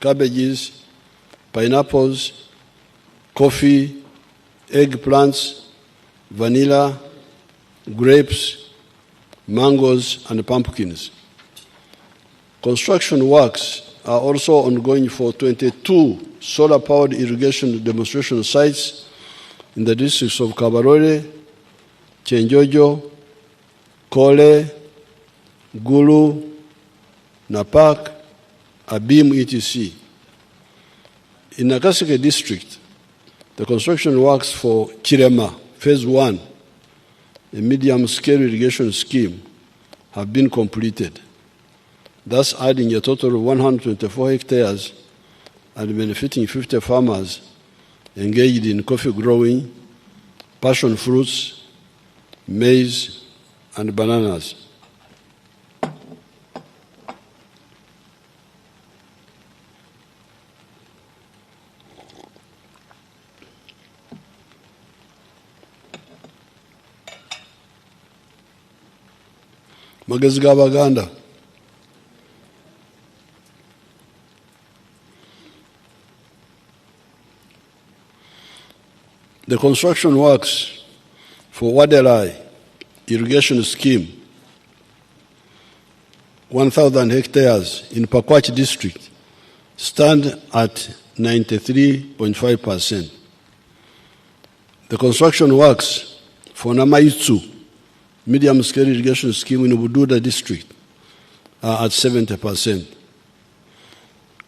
cabbages, pineapples, coffee, eggplants, vanilla, grapes, mangoes, and pumpkins. Construction works are also ongoing for 22 solar-powered irrigation demonstration sites in the districts of Kabarore, Chenjojo, Kole, Gulu, Napak, Abim, etc. In Nakaseke district, the construction works for Chirema, Phase 1, a medium-scale irrigation scheme, have been completed, thus adding a total of 124 hectares and benefiting 50 farmers engaged in coffee growing, passion fruits, maize, and bananas. Magezi g'Abaganda. The construction works for Wadelai irrigation scheme, 1,000 hectares in Pakwach district, stand at 93.5%. The construction works for Namaitsu medium-scale irrigation scheme in Bududa district are at 70%.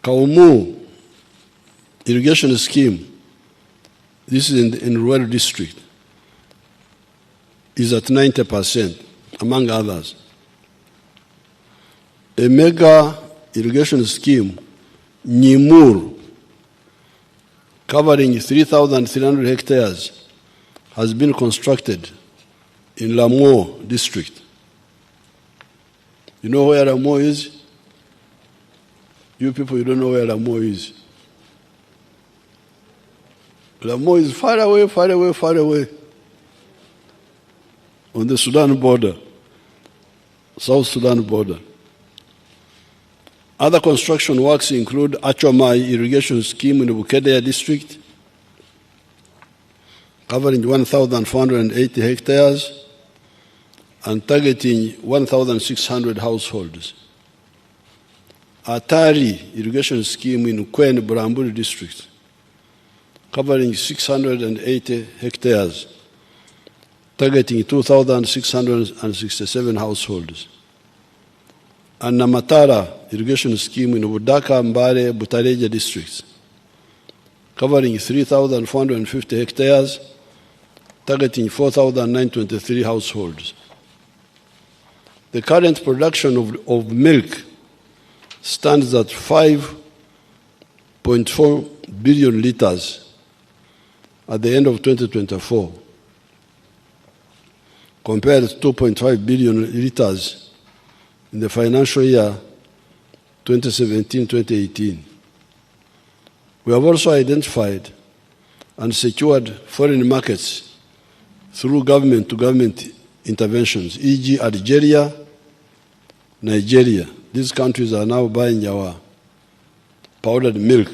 Kaumu irrigation scheme, this is in Rural district, is at 90%, among others. A mega irrigation scheme, Nyimur, covering 3,300 hectares, has been constructed in Lamo district. You know where Lamo is? You people, you don't know where Lamo is. Lamo is far away, far away, far away. On the Sudan border, South Sudan border. Other construction works include Achomai irrigation scheme in the Bukedea district, covering 1,480 hectares and targeting 1,600 households. Atari irrigation scheme in Kwen Buramburi district, covering 680 hectares, targeting 2,667 households. And Namatara irrigation scheme in Budaka, Mbare, Butareja districts, covering 3,450 hectares, targeting 4,923 households. The current production of milk stands at 5.4 billion liters at the end of 2024, compared to 2.5 billion liters in the financial year 2017-2018. We have also identified and secured foreign markets through government-to-government interventions, e.g. Algeria, Nigeria. These countries are now buying our powdered milk.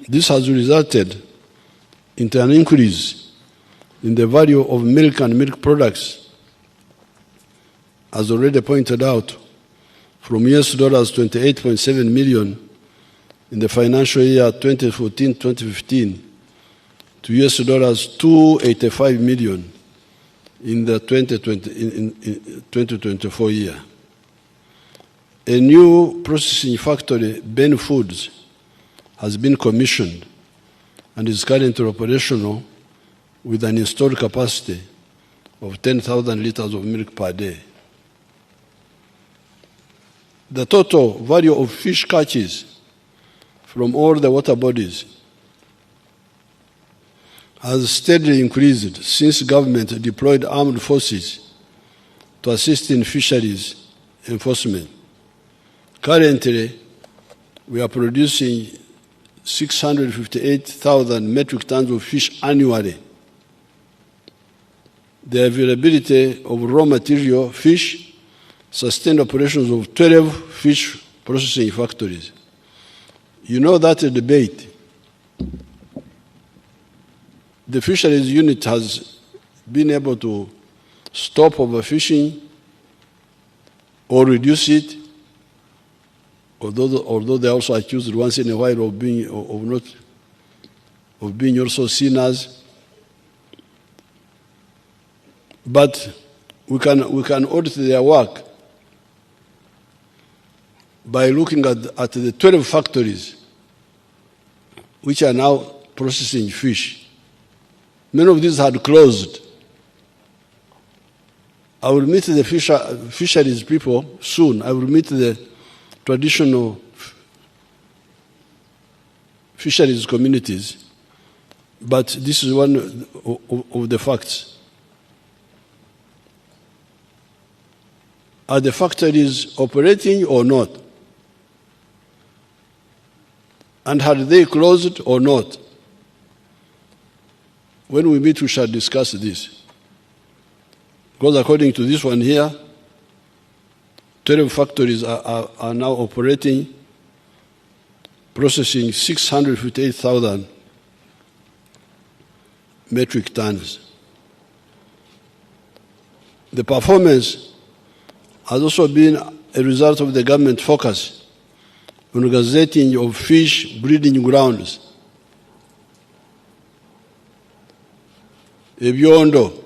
This has resulted in an increase in the value of milk and milk products, as already pointed out, from US dollars 28.7 million in the financial year 2014-2015 to US dollars 285 million in the 2024 year. A new processing factory, Ben Foods, has been commissioned and is currently operational with an installed capacity of 10,000 liters of milk per day. The total value of fish catches from all the water bodies has steadily increased since government deployed armed forces to assist in fisheries enforcement. Currently, we are producing 658,000 metric tons of fish annually. The availability of raw material, fish, sustained operations of 12 fish processing factories. You know that debate. The Fisheries unit has been able to stop overfishing or reduce it, although they also accused once in a while of being also seen as. But we can audit their work by looking at the 12 factories which are now processing fish. Many of these had closed. I will meet the fisheries people soon. I will meet the traditional fisheries communities. But this is one of the facts. Are the factories operating or not? And had they closed or not? When we meet, we shall discuss this. Because according to this one here, 12 factories are now operating, processing 658,000 metric tons. The performance has also been a result of the government focus on gazetting of fish breeding grounds. Ebyondo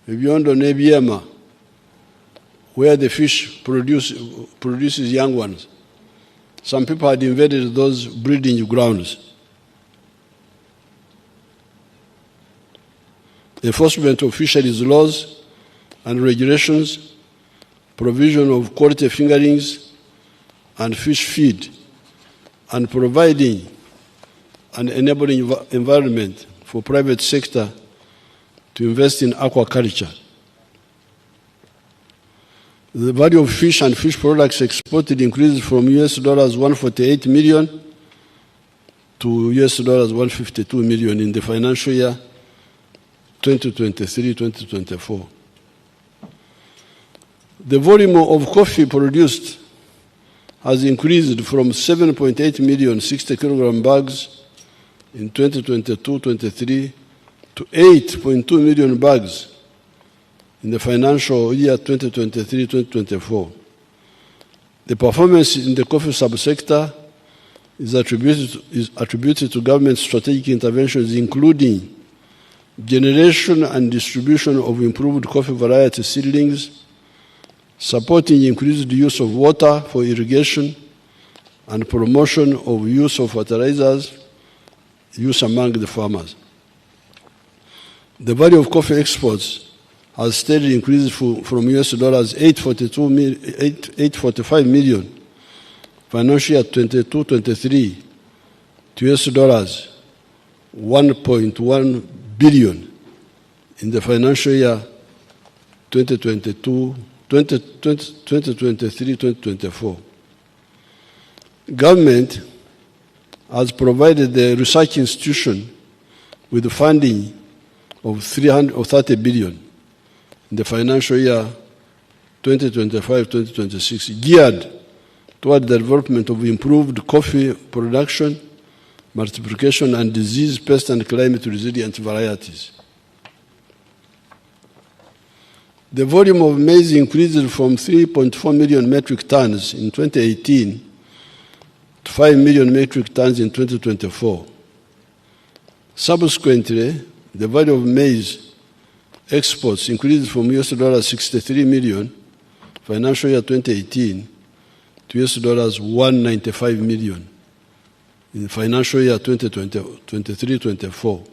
nebyema, where the fish produces young ones. Some people had invaded those breeding grounds. Enforcement of fisheries laws and regulations, provision of quality fingerlings and fish feed, and providing an enabling environment for private sector to invest in aquaculture. The value of fish and fish products exported increased from US dollars 148 million to US dollars 152 million in the financial year 2023-2024. The volume of coffee produced has increased from 7.8 million 60 kilogram bags in 2022-23 to 8.2 million bags in the financial year 2023-2024. The performance in the coffee subsector is attributed to government strategic interventions, including generation and distribution of improved coffee variety seedlings, supporting increased use of water for irrigation, and promotion of use of fertilizers used among the farmers. The value of coffee exports has steadily increased from US dollars 845 million financial year 22-23 to US dollars 1.1 billion in the financial year 2023-2024. Government has provided the research institution with funding of 30 billion in the financial year 2025-2026, geared toward the development of improved coffee production, multiplication, and disease, pest, and climate-resilient varieties. The volume of maize increased from 3.4 million metric tons in 2018 to 5 million metric tons in 2024. Subsequently, the value of maize exports increased from US dollars 63 million financial year 2018 to US dollars 195 million in financial year 2023-24.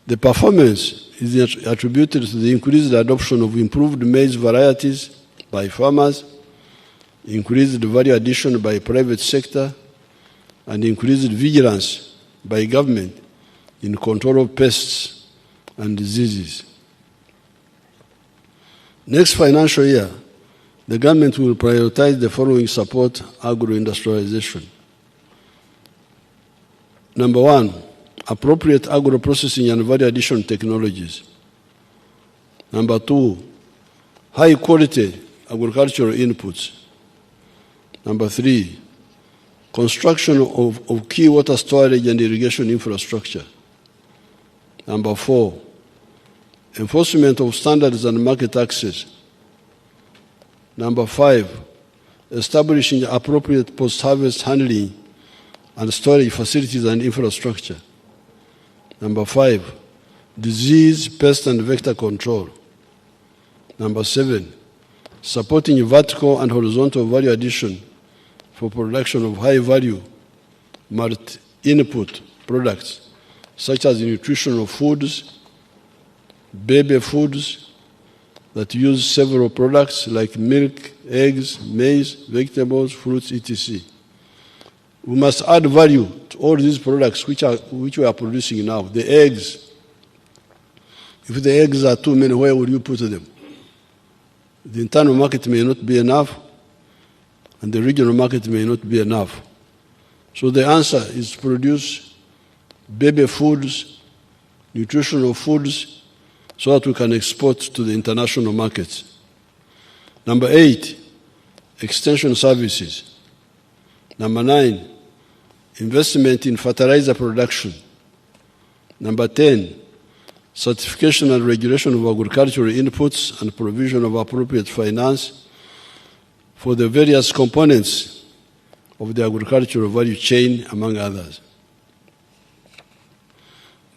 The performance is attributed to the increased adoption of improved maize varieties by farmers, increased value addition by private sector, and increased vigilance by government in control of pests and diseases. Next financial year, the government will prioritize the following support agro-industrialization. Number one, appropriate agro-processing and value addition technologies. Number two, high-quality agricultural inputs. Number 3, construction of key water storage and irrigation infrastructure. Number 4, enforcement of standards and market access. Number 5, establishing appropriate post-harvest handling and storage facilities and infrastructure. Number 5, disease, pest, and vector control. Number 7, supporting vertical and horizontal value addition for production of high-value, multi-input products, such as nutritional foods, baby foods that use several products like milk, eggs, maize, vegetables, fruits, etc. We must add value to all these products which we are producing now. The eggs, if the eggs are too many, where will you put them? The internal market may not be enough, and the regional market may not be enough. So the answer is to produce baby foods, nutritional foods, so that we can export to the international markets. Number 8, extension services. Number 9, investment in fertilizer production. Number 10, certification and regulation of agricultural inputs and provision of appropriate finance for the various components of the agricultural value chain, among others.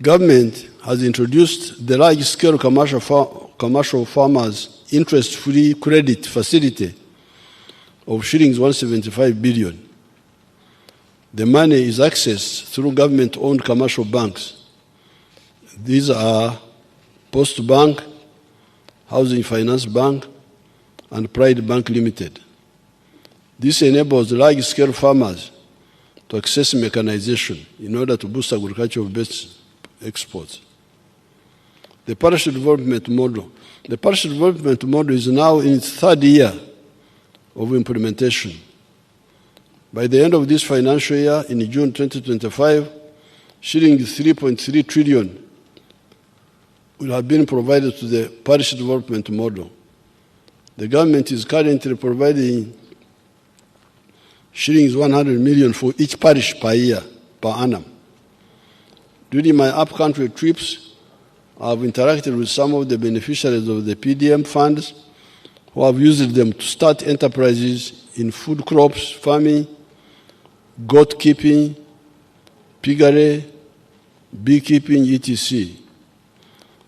Government has introduced the large-scale commercial farmers interest-free credit facility of shillings 175 billion. The money is accessed through government-owned commercial banks. These are Post Bank, Housing Finance Bank, and Pride Bank Limited. This enables large-scale farmers to access mechanization in order to boost agricultural-based exports. The Parish development model. The Parish development model is now in its 3rd year of implementation. By the end of this financial year, in June 2025, shilling 3.3 trillion will have been provided to the Parish development model. The government is currently providing shillings 100 million for each parish per year, per annum. During my up-country trips, I have interacted with some of the beneficiaries of the PDM funds who have used them to start enterprises in food crops, farming, goat keeping, piggery, beekeeping, etc.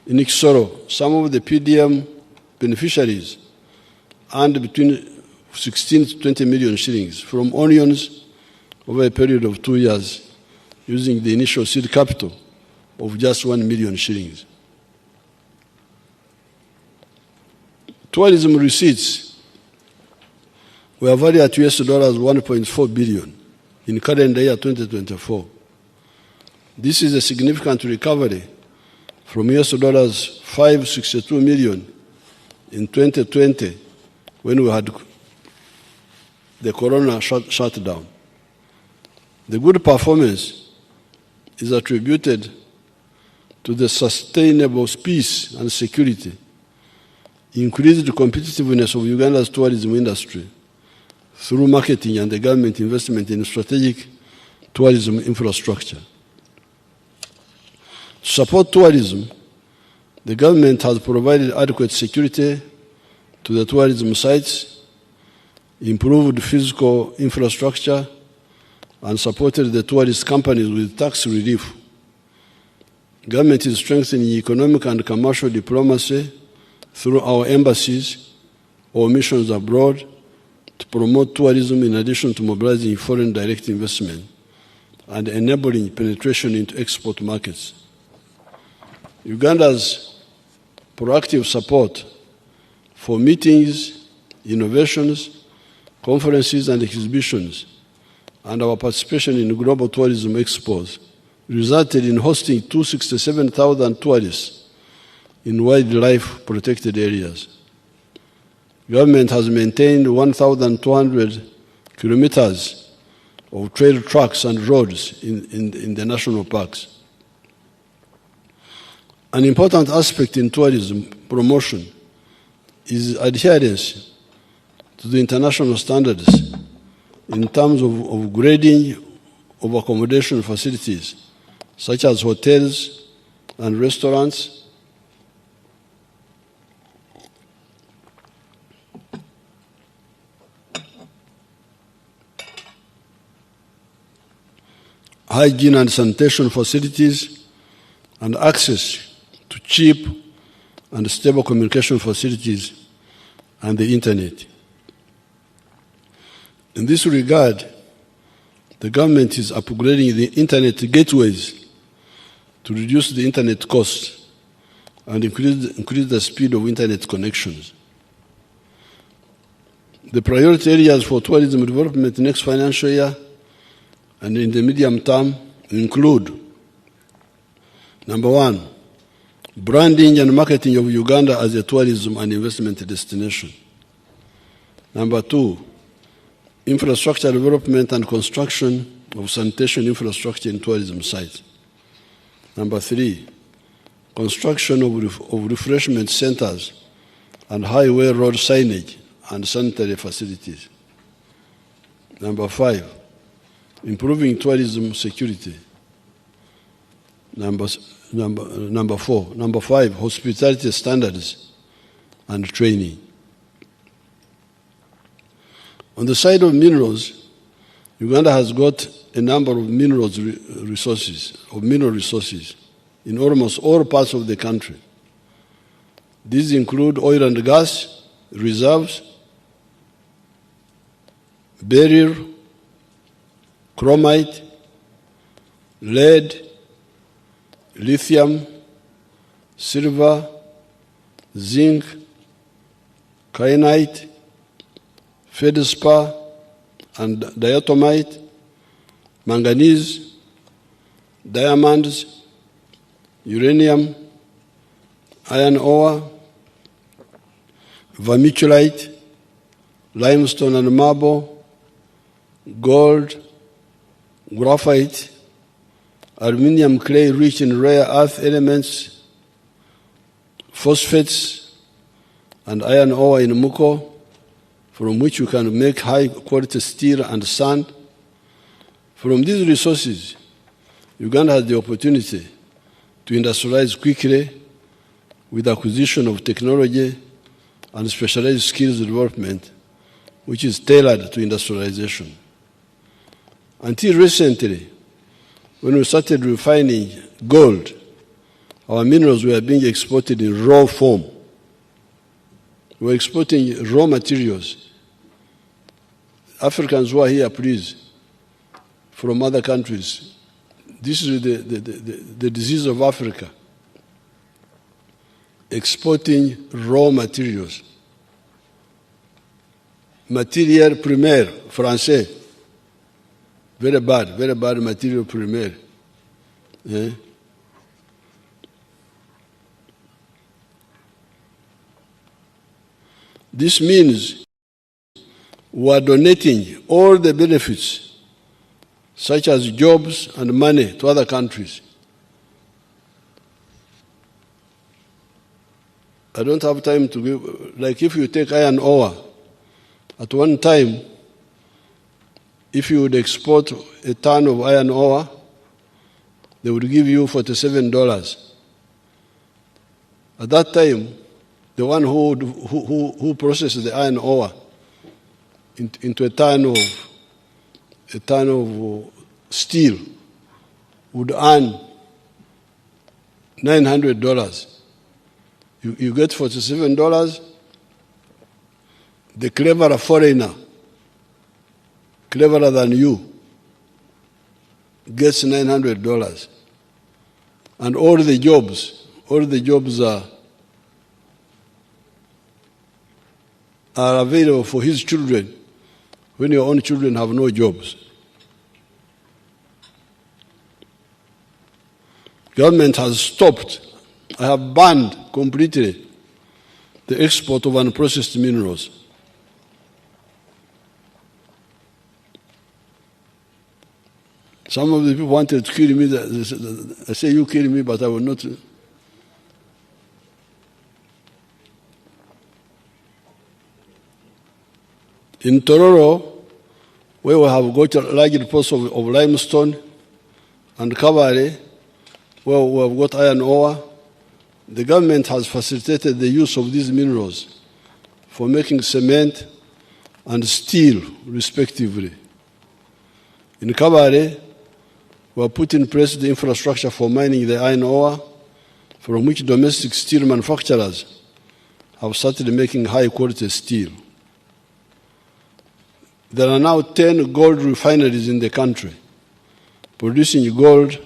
In Kisoro, some of the PDM beneficiaries earned between 16 to 20 million shillings from onions over a period of 2 years, using the initial seed capital of just 1 million shillings. Tourism receipts were valued at US dollars 1.4 billion in calendar year 2024. This is a significant recovery from US dollars 562 million in 2020 when we had the corona shutdown. The good performance is attributed to the sustainable peace and security, increased competitiveness of Uganda's tourism industry through marketing and the government investment in strategic tourism infrastructure. To support tourism, the government has provided adequate security to the tourism sites, improved physical infrastructure, and supported the tourist companies with tax relief. Government is strengthening economic and commercial diplomacy through our embassies or missions abroad to promote tourism in addition to mobilizing foreign direct investment and enabling penetration into export markets. Uganda's proactive support for meetings, innovations, conferences and exhibitions, and our participation in global tourism expos resulted in hosting 267,000 tourists in wildlife protected areas. Government has maintained 1,200 kilometers of trail tracks and roads in the national parks. An important aspect in tourism promotion is adherence to the international standards in terms of grading of accommodation facilities, such as hotels and restaurants, hygiene and sanitation facilities, and access to cheap and stable communication facilities and the Internet. In this regard, the government is upgrading the Internet gateways to reduce the Internet costs and increase the speed of Internet connections. The priority areas for tourism development next financial year and in the medium term include: number one, branding and marketing of Uganda as a tourism and investment destination. Number two, infrastructure development and construction of sanitation infrastructure in tourism sites. Number three, construction of refreshment centers and highway road signage and sanitary facilities. Number five, improving tourism security. Number five, hospitality standards and training. On the side of minerals, Uganda has got a number of mineral resources in almost all parts of the country. These include oil and gas reserves, beryl, chromite, lead, lithium, silver, zinc, kyanite, feldspar and diatomite, manganese, diamonds, uranium, iron ore, vermiculite, limestone and marble, gold, graphite, aluminium clay rich in rare earth elements, phosphates, and iron ore in Muko, from which you can make high-quality steel and sand. From these resources, Uganda has the opportunity to industrialize quickly with acquisition of technology and specialized skills development, which is tailored to industrialization. Until recently, when we started refining gold, our minerals were being exported in raw form. We were exporting raw materials. Africans who are here, please, from other countries, this is the disease of Africa. Exporting raw materials. Matière primaire, français. Very bad material primaire. Eh? This means we are donating all the benefits, such as jobs and money, to other countries. I don't have time to give, like if you take iron ore, at one time, if you would export a ton of iron ore, they would give you $47. At that time, the one who processed the iron ore into a ton of steel would earn $900. You get $47. The cleverer foreigner, cleverer than you, gets $900. And all the jobs are available for his children when your own children have no jobs. Government has stopped, I have banned completely the export of unprocessed minerals. Some of the people wanted to kill me. I say, you kill me, but I will not. In Kololo, where we have got large deposits of limestone, and Kabale, where we have got iron ore, the government has facilitated the use of these minerals for making cement and steel, respectively. In Kabale, we have put in place the infrastructure for mining the iron ore, from which domestic steel manufacturers have started making high-quality steel. There are now 10 gold refineries in the country, producing gold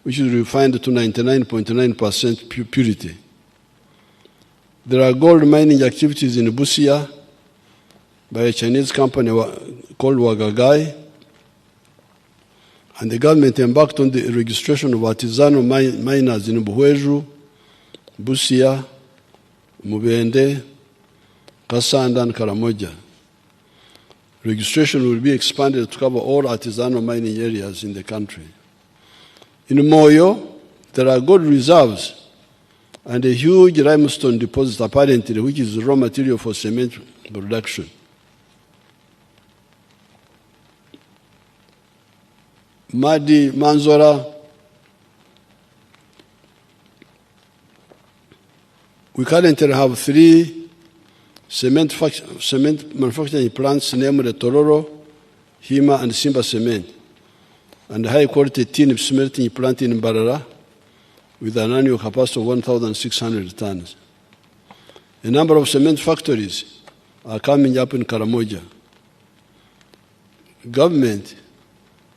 which is refined to 99.9% purity. There are gold mining activities in Busia by a Chinese company called Wagagai, and the government embarked on the registration of artisanal miners in Buhweju, Busia, Mubende, Kasanda, and Karamoja. Registration will be expanded to cover all artisanal mining areas in the country. In Moyo, there are gold reserves and a huge limestone deposit apparently, which is raw material for cement production. Madi, Manzora, we currently have 3 cement manufacturing plants, namely Kololo, Hima, and Simba Cement, and high-quality tin smelting plant in Barara with an annual capacity of 1,600 tons. A number of cement factories are coming up in Karamoja. Government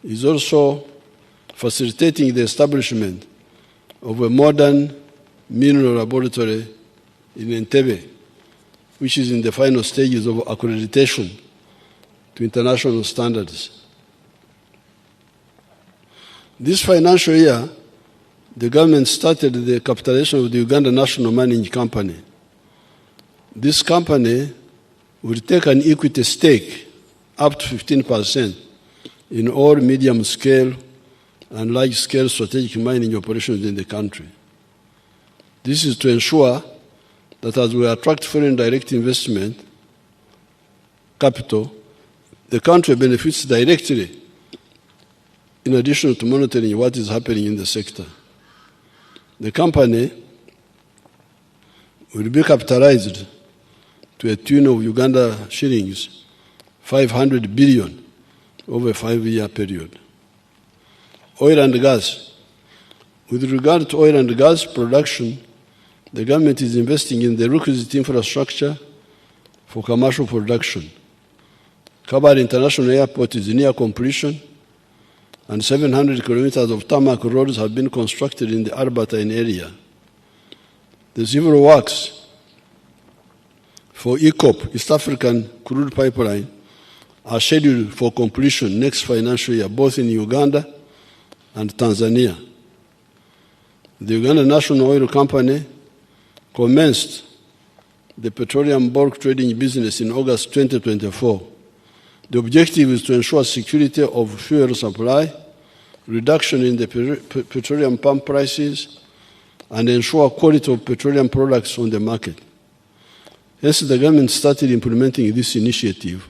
is also facilitating the establishment of a modern mineral laboratory in Entebbe, which is in the final stages of accreditation to international standards. This financial year, the government started the capitalization of the Uganda National Mining Company. This company will take an equity stake up to 15% in all medium-scale and large-scale strategic mining operations in the country. This is to ensure that as we attract foreign direct investment capital, the country benefits directly in addition to monitoring what is happening in the sector. The company will be capitalized to a tune of Uganda shillings 500 billion over a 5-year period. Oil and gas. With regard to oil and gas production, the government is investing in the requisite infrastructure for commercial production. Kabale International Airport is near completion, and 700 kilometers of tarmac roads have been constructed in the Albertine area. The civil works for EACOP, East African Crude Pipeline, are scheduled for completion next financial year, both in Uganda and Tanzania. The Uganda National Oil Company commenced the petroleum bulk trading business in August 2024. The objective is to ensure security of fuel supply, reduction in the petroleum pump prices, and ensure quality of petroleum products on the market. Hence, the government started implementing this initiative.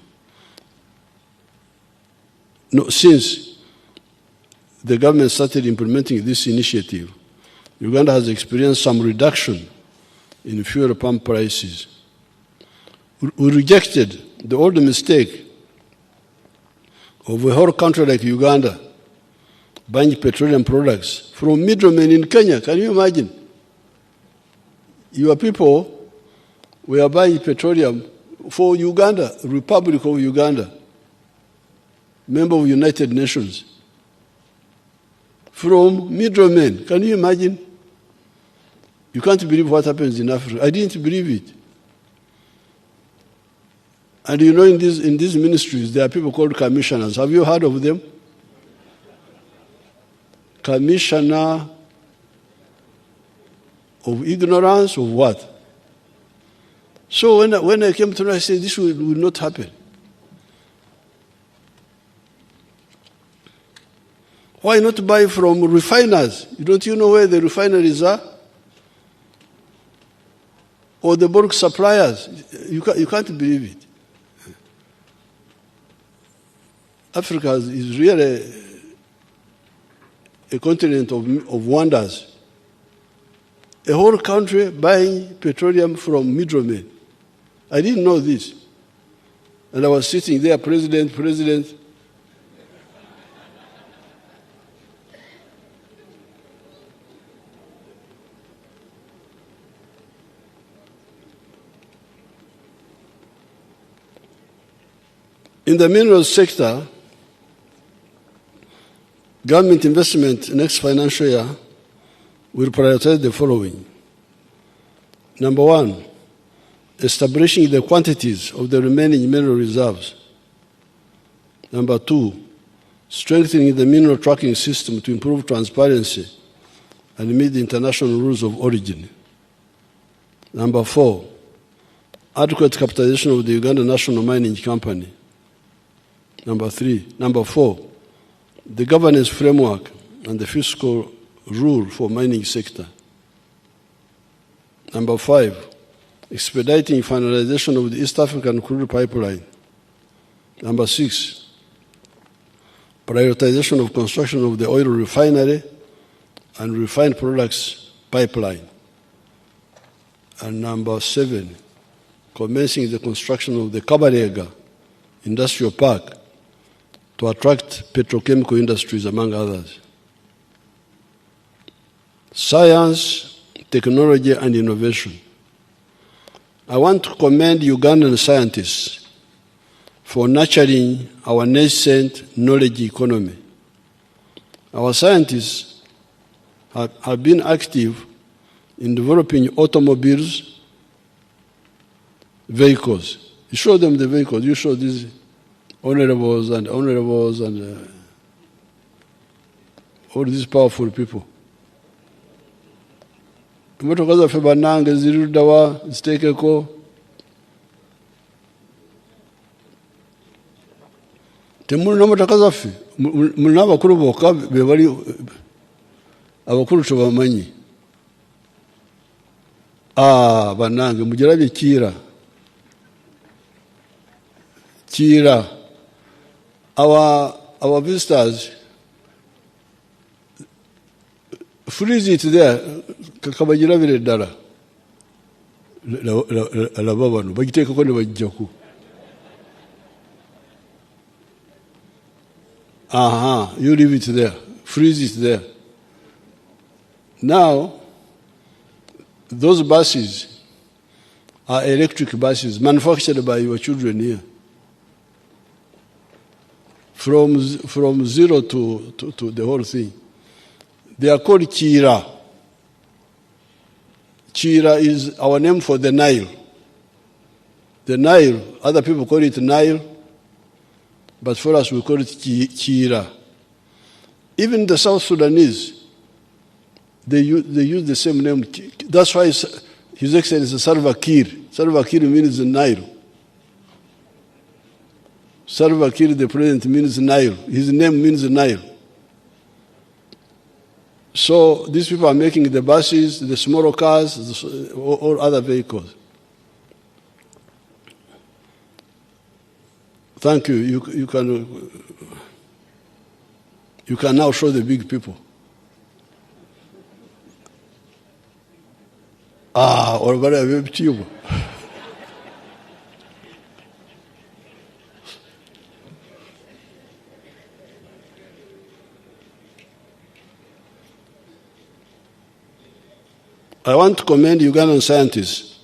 Since the government started implementing this initiative, Uganda has experienced some reduction in fuel pump prices. We rejected the old mistake of a whole country like Uganda buying petroleum products from middlemen in Kenya. Can you imagine? Your people were buying petroleum for Uganda, Republic of Uganda, member of United Nations, from middlemen. Can you imagine? You can't believe what happens in Africa. I didn't believe it. And you know, in these ministries, there are people called commissioners. Have you heard of them? Commissioner of ignorance of what? So when I came to know, I said, this will not happen. Why not buy from refiners? Don't you know where the refineries are? Or the bulk suppliers? You can't believe it. Africa is really a continent of wonders. A whole country buying petroleum from middlemen. I didn't know this. And I was sitting there, president. In the minerals sector, government investment next financial year will prioritize the following. Number one, establishing the quantities of the remaining mineral reserves. Number two, strengthening the mineral tracking system to improve transparency and meet the international rules of origin. Number four, adequate capitalization of the Uganda National Mining Company. Number four, the governance framework and the fiscal rule for mining sector. Number five, expediting finalization of the East African crude pipeline. Number six, prioritization of construction of the oil refinery and refined products pipeline. And number seven, commencing the construction of the Kabarega Industrial Park to attract petrochemical industries, among others. Science, technology, and innovation. I want to commend Ugandan scientists for nurturing our nascent knowledge economy. Our scientists have been active in developing automobiles, vehicles. You show them the vehicles. You show these honorables and all these powerful people. Emotoka zaffe bannange ziri luddawa ziteekeko. Temulina motoka zaffe, mulina abakulu bokka be bali abakulu tebamanyi. Bannange mugirabye Kiira. Our visitors, freeze it there, kabagirabire ddala. Laba bano, bagiteekako ne bajjaku. You leave it there, freeze it there. Now, those buses are electric buses manufactured by your children here. From zero to the whole thing. They are called Kiira. Kiira is our name for the Nile. The Nile, other people call it Nile, but for us we call it Kiira. Even the South Sudanese, they use the same name. That's why His Excellency Salva Kiir. Salva Kiir means the Nile. Salva Kiir, the president, means Nile. His name means Nile. So these people are making the buses, the smaller cars, all other vehicles. Thank you. You can now show the big people. Or whatever. I want to commend Ugandan scientists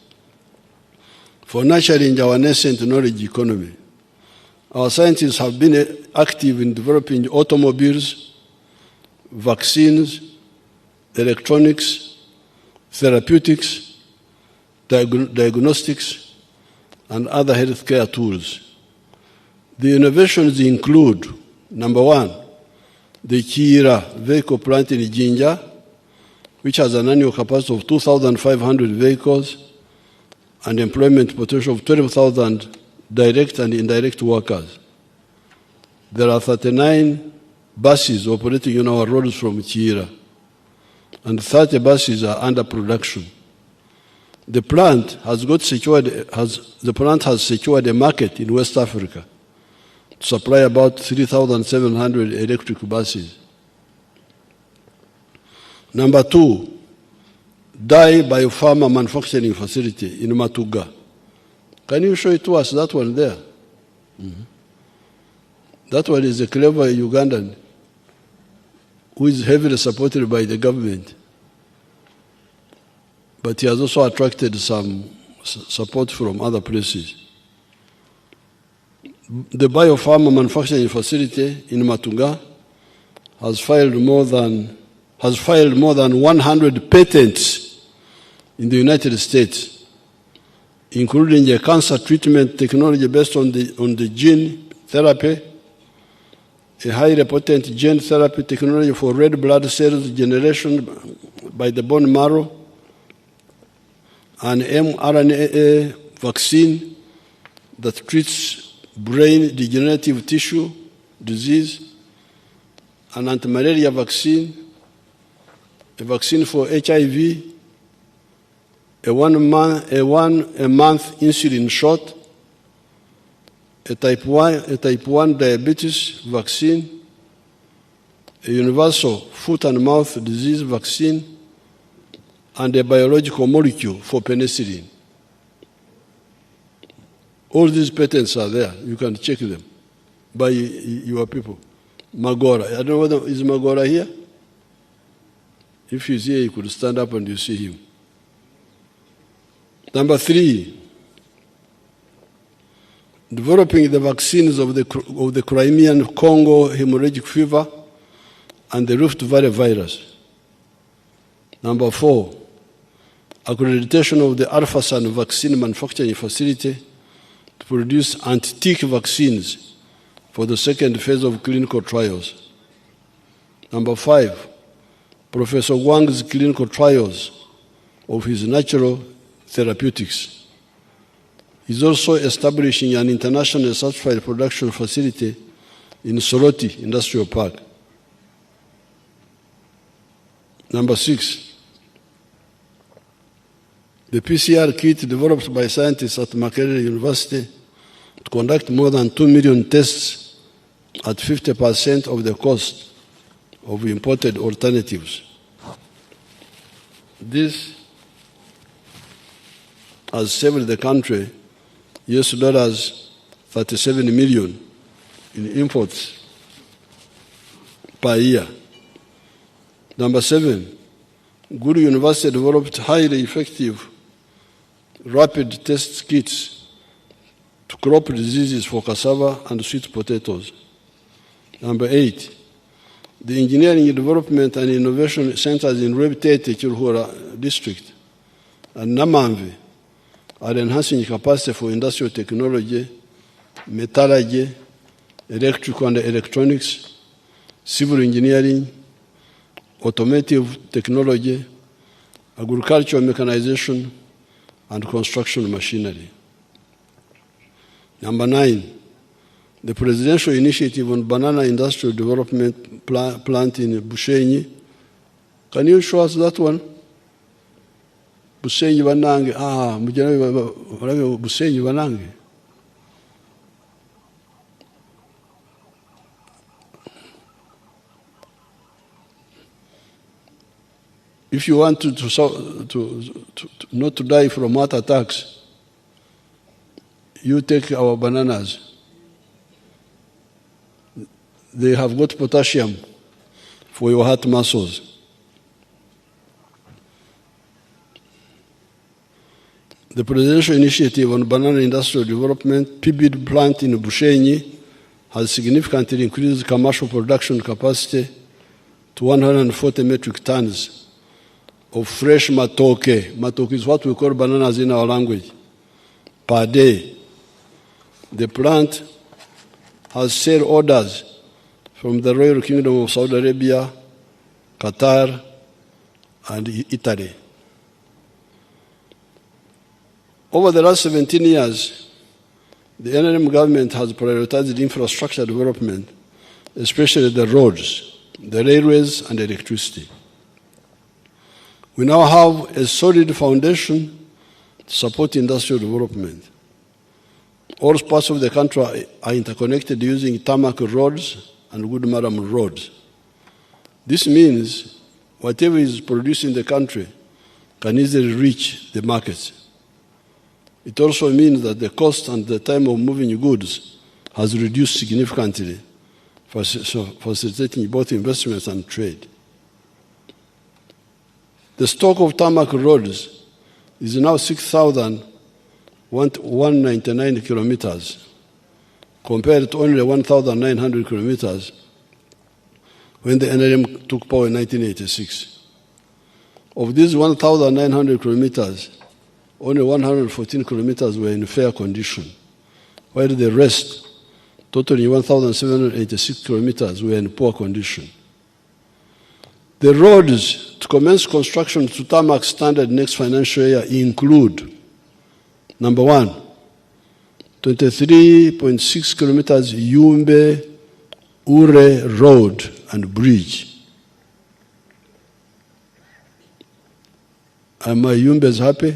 for nurturing our nascent knowledge economy. Our scientists have been active in developing automobiles, vaccines, electronics, therapeutics, diagnostics, and other healthcare tools. The innovations include, number one, the Kiira vehicle plant in Jinja, which has an annual capacity of 2,500 vehicles and employment potential of 12,000 direct and indirect workers. There are 39 buses operating on our roads from Kiira, and 30 buses are under production. The plant has secured a market in West Africa to supply about 3,700 electric buses. Number 2, dye biopharma manufacturing facility in Matuga. Can you show it to us, that one there? That one is a clever Ugandan who is heavily supported by the government. But he has also attracted some support from other places. The biopharma manufacturing facility in Matuga has filed more than 100 patents in the United States, including a cancer treatment technology based on the gene therapy, a highly potent gene therapy technology for red blood cells generation by the bone marrow, an mRNA vaccine that treats brain degenerative tissue disease, an anti-malaria vaccine, a vaccine for HIV, a one-month insulin shot, a type 1 diabetes vaccine, a universal foot and mouth disease vaccine, and a biological molecule for penicillin. All these patents are there. You can check them by your people. Magora. I don't know whether is Magora here? If he's here, you could stand up and you see him. Number 3, developing the vaccines of the Crimean Congo hemorrhagic fever and the Rift Valley virus. Number 4, accreditation of the Alphasan vaccine manufacturing facility to produce anti-tick vaccines for the second phase of clinical trials. Number 5, Professor Wang's clinical trials of his natural therapeutics. He's also establishing an internationally certified production facility in Soroti Industrial Park. Number 6, the PCR kit developed by scientists at Makerere University to conduct more than 2 million tests at 50% of the cost of imported alternatives. This has saved the country US$ 37 million in imports per year. Number 7, Guru University developed highly effective rapid test kits to crop diseases for cassava and sweet potatoes. Number 8, the Engineering Development and Innovation Centers in Rebtete, Chilhura District, and Namamvi are enhancing capacity for industrial technology, metallurgy, electrical and electronics, civil engineering, automotive technology, agricultural mechanization, and construction machinery. Number 9, the presidential initiative on banana industrial development plant in Bushenyi. Can you show us that one? Bushenyi Banange. Bushenyi Banange. If you want to not to die from heart attacks, you take our bananas. They have got potassium for your heart muscles. The Presidential Initiative on Banana Industrial Development, PBID plant in Bushenyi, has significantly increased commercial production capacity to 140 metric tons of fresh matoke. Matoke is what we call bananas in our language, per day. The plant has sale orders from the Royal Kingdom of Saudi Arabia, Qatar, and Italy. Over the last 17 years, the NRM government has prioritized infrastructure development, especially the roads, the railways, and electricity. We now have a solid foundation to support industrial development. All parts of the country are interconnected using tarmac roads and good murram roads. This means whatever is produced in the country can easily reach the markets. It also means that the cost and the time of moving goods has reduced significantly, facilitating both investments and trade. The stock of tarmac roads is now 6,199 kilometers, compared to only 1,900 kilometers when the NRM took power in 1986. Of these 1,900 kilometers, only 114 kilometers were in fair condition, while the rest, totaling 1,786 kilometers, were in poor condition. The roads to commence construction to tarmac standard next financial year include: number 1, 23.6 kilometers Yumbe Ure Road and Bridge. Are my Yumbes happy?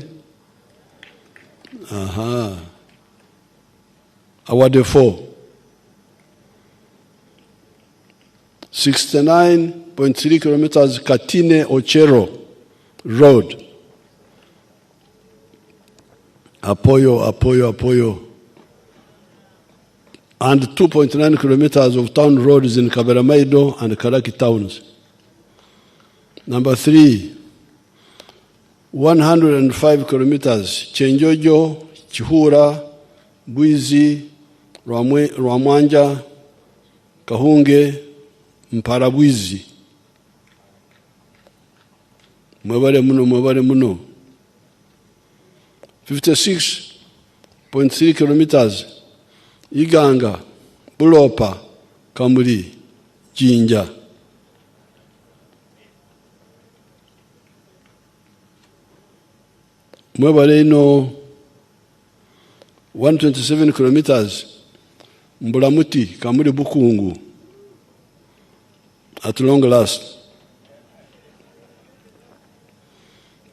Award 4. 69.3 kilometers Katine Ochero Road. Apoyo. And 2.9 kilometers of town roads in Kaberamaido and Karaki towns. Number 3, 105 kilometers Chenjojo, Chihura, Bwizi, Rwamwanja, Kahunge, Mparabwizi. Mwebale muno. 56.3 kilometers Iganga, Bulopa, Kamuli, Jinja. Mwebale ino 127 kilometers Mbulamuti, Kamuli Bukungu. At long last.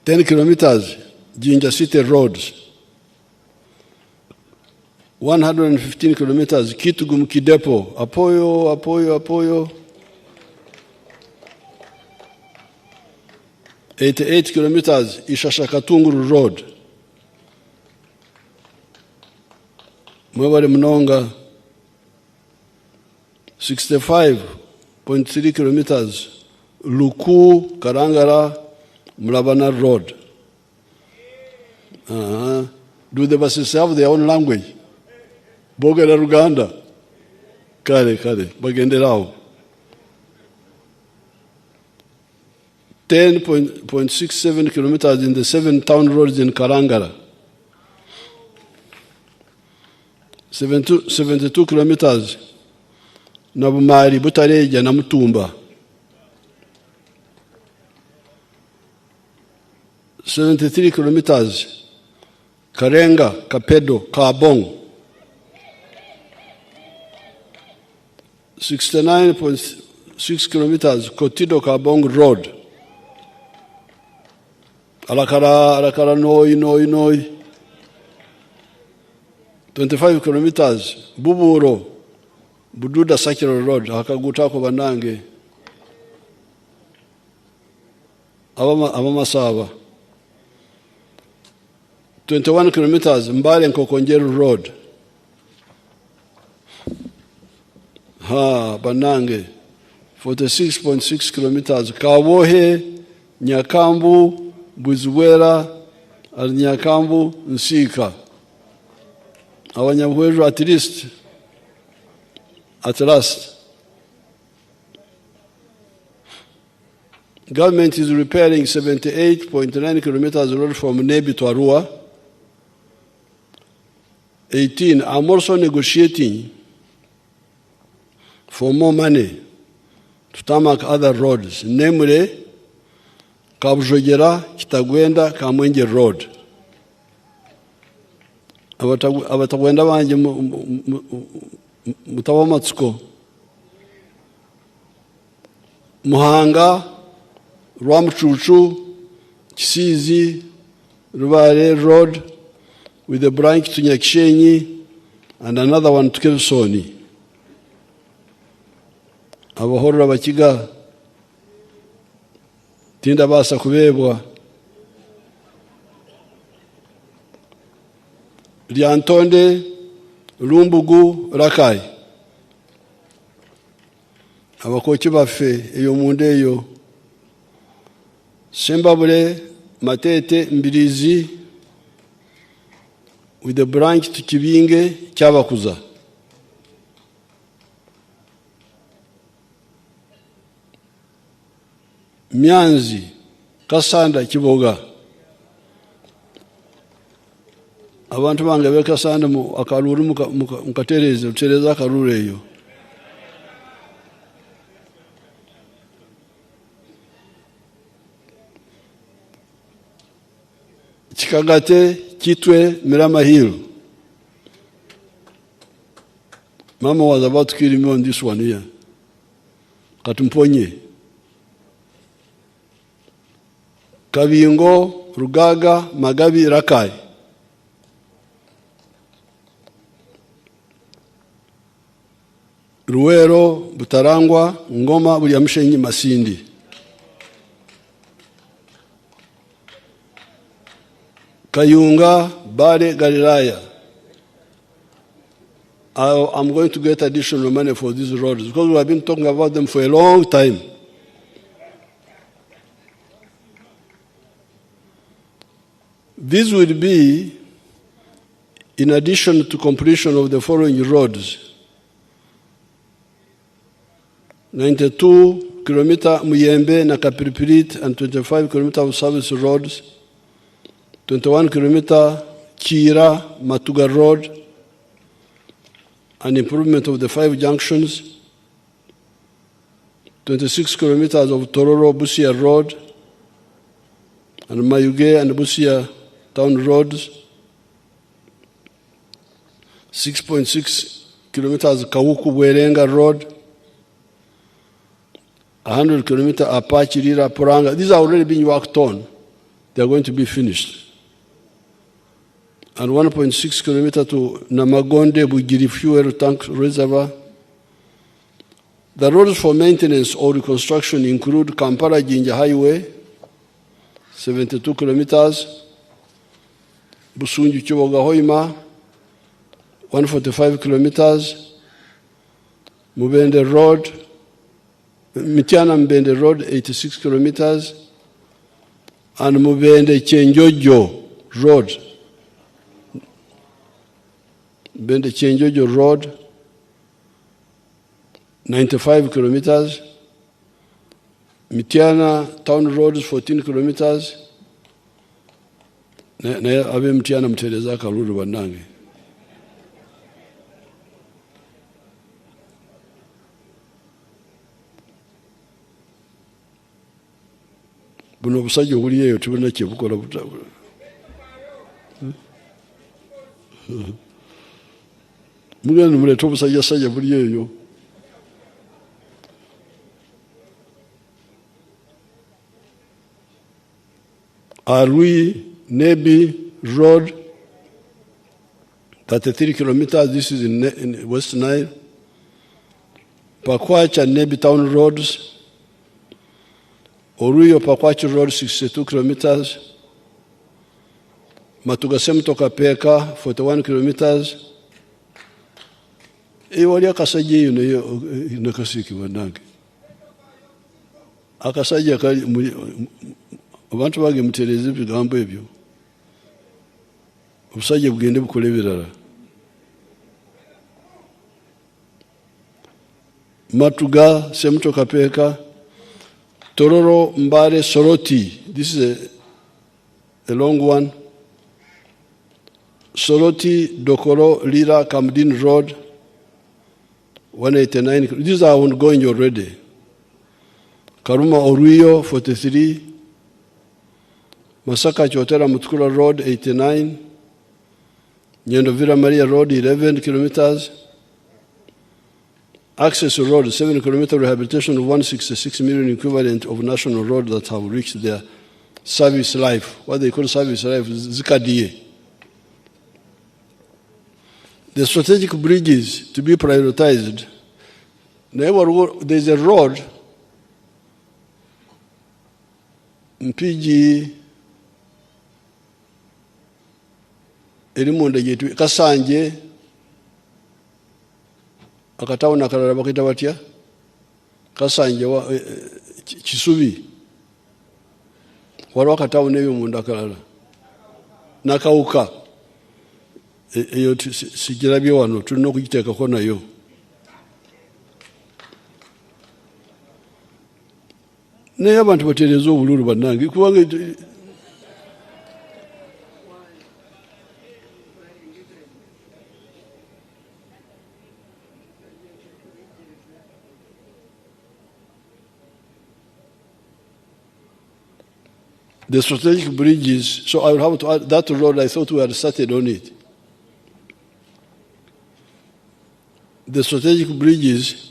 10 kilometers Jinja City roads. 115 kilometers Kitugum Kidepo. Apoyo. 88 kilometers Ishashakatunguru Road. Mwebale Mnonga. 65.3 kilometers Luku Karangara Mlabana Road. Do the buses have their own language? Bogera Ruganda. Kare, Bagenderao. 10.67 kilometers in the 7 town roads in Karangara. 72 kilometers Nabumari, Butareja, Namutumba. 73 kilometers Karenga, Kapedo, Kabong. 69.6 kilometers Kotido Kabong Road. Alakara, Noi. 25 kilometers Buburo, Bududa Sakiro Road, Hakagutako Banange. Avamasava. 21 kilometers Mbale and Kokonjeru Road. Banange. 46.6 kilometers Kawohe, Nyakambu, Buzuwera, Nyakambu, Nsika. Awanyamweru at last. Government is repairing 78.9 kilometers road from Nebi to Arua. 18. I'm also negotiating for more money to tarmac other roads, namely Kabujogera, Kitagwenda, Kamwenje Road. Abatagwenda banje mutawamatsuko. Muhanga, Rwamchuchu, Kisizi, Rubare Road, with a branch to Nyakshenyi, and another one to Kelsoni. Abahorra bakiga tinda basa kubebwa Lyantonde Lumbugu Rakai abakoki baffe eyo munde eyo Sembabule Matete Mbirizi with the branch to Kibinge Kyabakuza. Myanzi Kasanda Kiboga. Abantu bange bekasanda mu akaluru mukatereze utereza akaluru eyo. Chikagate Kitwe Mirama Hill. Mama was about to kill me on this one here. Katumponye. Kabingo, Rugaga, Magabi, Rakai. Ruero, Butarangwa, Ngoma, Buyamshenyi, Masindi. Kayunga, Bade, Galilaya. I'm going to get additional money for these roads because we have been talking about them for a long time. This would be in addition to completion of the following roads: 92 kilometer Muyembe na Kapiripirit and 25 kilometer of service roads, 21 kilometer Kira Matuga Road, an improvement of the 5 junctions, 26 kilometers of Tororo Busia Road, and Mayuge and Busia Town Roads, 6.6 kilometers Kawuku Bwerenga Road, 100 kilometers Apache Rira Poranga. These are already being worked on. They are going to be finished. And 1.6 kilometers to Namagonde Bugiri Fuel Tank Reservoir. The roads for maintenance or reconstruction include Kampala Jinja Highway, 72 kilometers, Busunju Chiboga Hoima, 145 kilometers, Mubende Road, Mitiana Mbende Road, 86 kilometers, and Mubende Chenjojo Road, Mbende Chenjojo Road, 95 kilometers, Mitiana Town Roads, 14 kilometers, abe Mitiana Mtereza Kaluru Banange. Buno busajja buli eyo tubona kyebukola butabula. Mugenda muleta obusajja sajja buli eyo. Arui Nebi Road, 33 kilometers. This is in West Nile. Pakwacha Nebi Town Roads. Oruyo Pakwacha Road, 62 kilometers. Matugasem Tokapeka, 41 kilometers. Wali akasajja eyo nakasiki banange. Akasajja kali abantu bage mutereze ebigambo ebyo. Obusajja bugende bukola ebirala. Matuga Semtokapeka, Tororo Mbare Soroti. This is a long one. Soroti Dokoro Lira Kamdin Road, 189. These are ongoing already. Karuma Oruyo, 43. Masaka Chotera Mutkula Road, 89. Nyendovira Maria Road, 11 kilometers. Access Road, 7 kilometer rehabilitation of 166 million equivalent of national road that have reached their service life. What they call service life is Zikadiye. the strategic bridges to be prioritized. There's a road in PG Erimunda Jetu Kasanje akatawuna akalala bakita batya Kasanje wa Kisubi waliwo akatawuna ebyo munda akalala nakawuka eyo sigirabye wano tulina okugiteekako nayo. Naye abantu batereeza obululu bannange kubanga the strategic bridges, so I will have to add that road. I thought we had started on it. The strategic bridges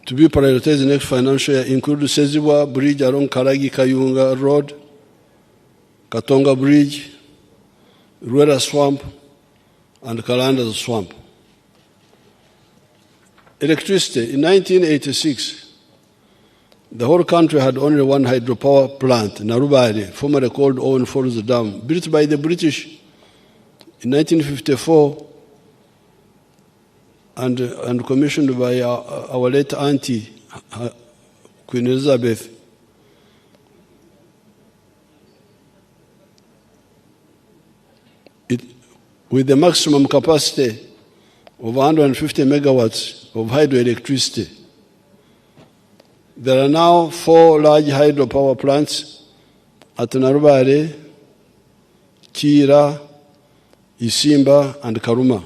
to be prioritized next financial year include Sezibwa Bridge along Karagi Kayunga Road, Katonga Bridge, Ruera Swamp, and Kalanda Swamp. Electricity. In 1986, the whole country had only one hydropower plant, Narubari, formerly called Owen Falls Dam, built by the British in 1954 and commissioned by our late auntie, Queen Elizabeth. With the maximum capacity of 150 megawatts of hydroelectricity. There are now 4 large hydropower plants at Narubare, Kira, Isimba, and Karuma,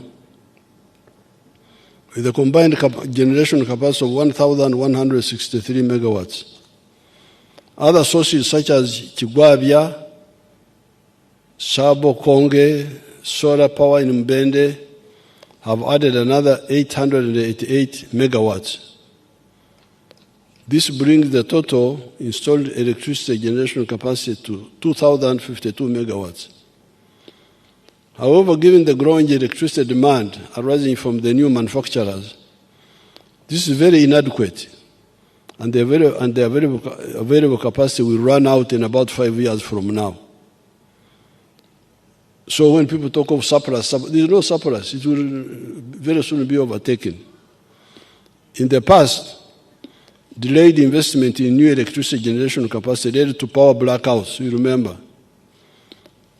with a combined generation capacity of 1,163 megawatts. Other sources such as Kigwabia, Sabo Konge, solar power in Mbende have added another 888 megawatts. This brings the total installed electricity generation capacity to 2,052 megawatts. However, given the growing electricity demand arising from the new manufacturers, this is very inadequate, and the available capacity will run out in about 5 years from now. So when people talk of surplus, there's no surplus. It will very soon be overtaken. In the past, delayed investment in new electricity generation capacity led to power blackouts, you remember,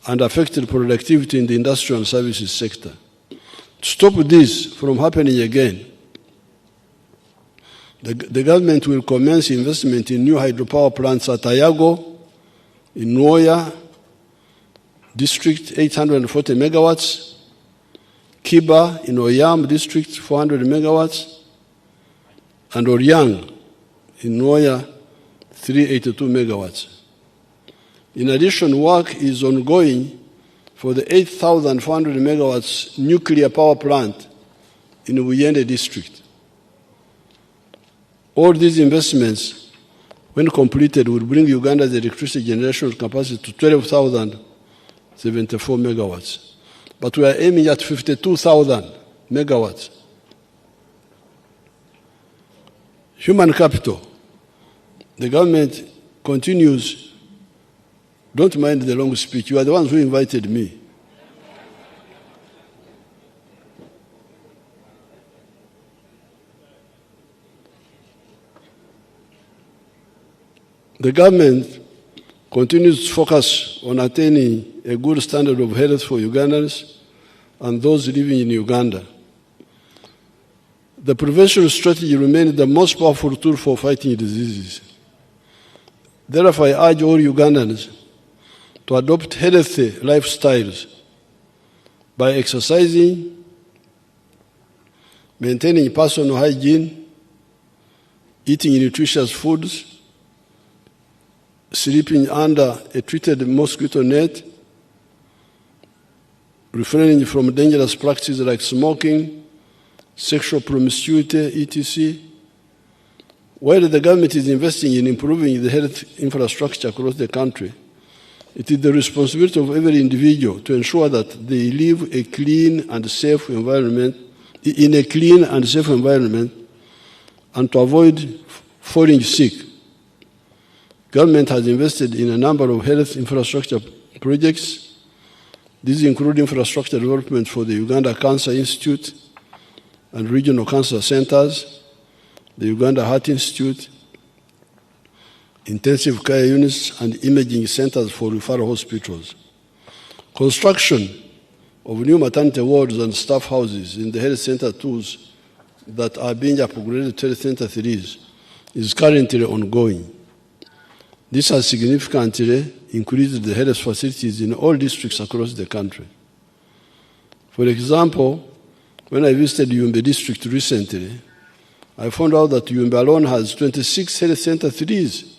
and affected productivity in the industrial and services sector. To stop this from happening again, the government will commence investment in new hydropower plants at Ayago, in Nwoya District, 840 megawatts, Kiba in Oyam District, 400 megawatts, and Oryang in Nwoya, 382 megawatts. In addition, work is ongoing for the 8,400 megawatts nuclear power plant in Uyende District. All these investments, when completed, will bring Uganda's electricity generation capacity to 12,074 megawatts. But we are aiming at 52,000 megawatts. Human capital. The government continues. Don't mind the long speech. You are the ones who invited me. The government continues to focus on attaining a good standard of health for Ugandans and those living in Uganda. The prevention strategy remains the most powerful tool for fighting diseases. Therefore, I urge all Ugandans to adopt healthy lifestyles by exercising, maintaining personal hygiene, eating nutritious foods, sleeping under a treated mosquito net, refraining from dangerous practices like smoking, sexual promiscuity, etc. While the government is investing in improving the health infrastructure across the country, It is the responsibility of every individual to ensure that they live a clean and safe environment, in a clean and safe environment, and to avoid falling sick. Government has invested in a number of health infrastructure projects. These include infrastructure development for the Uganda Cancer Institute and regional cancer centers, the Uganda Heart Institute, intensive care units, and imaging centers for referral hospitals. Construction of new maternity wards and staff houses in the health center tools that are being upgraded to Health Center 3 is currently ongoing. This has significantly increased the health facilities in all districts across the country. For example, when I visited Yumbe district recently, I found out that Yumbe alone has 26 Health Center 3s.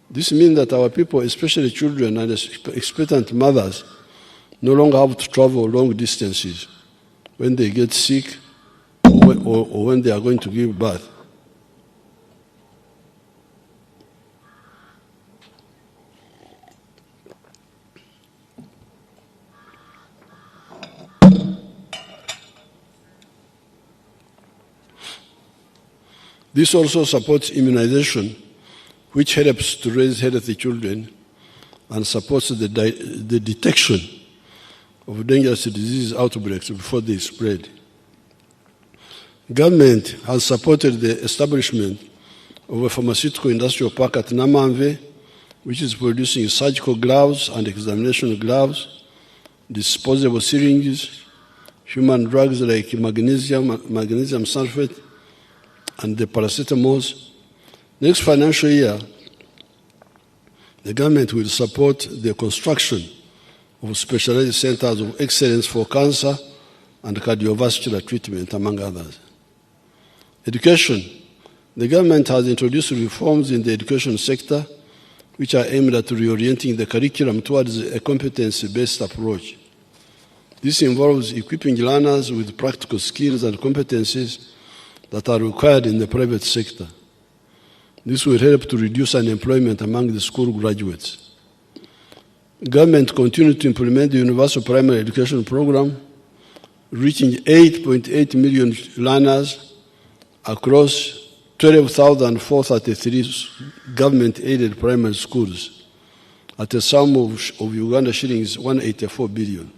This means that our people, especially children and expectant mothers, no longer have to travel long distances when they get sick or when they are going to give birth. This also supports immunization, which helps to raise healthy children and supports the detection of dangerous disease outbreaks before they spread. Government has supported the establishment of a pharmaceutical industrial park at Namamve, which is producing surgical gloves and examination gloves, disposable syringes, human drugs like magnesium sulfate, and the paracetamols. Next financial year, the government will support the construction of specialized centers of excellence for cancer and cardiovascular treatment, among others. Education. The government has introduced reforms in the education sector which are aimed at reorienting the curriculum towards a competency-based approach. This involves equipping learners with practical skills and competencies that are required in the private sector. This will help to reduce unemployment among the school graduates. Government continued to implement the Universal Primary Education Program, reaching 8.8 million learners across 12,433 government-aided primary schools at a sum of Uganda shillings 184 billion.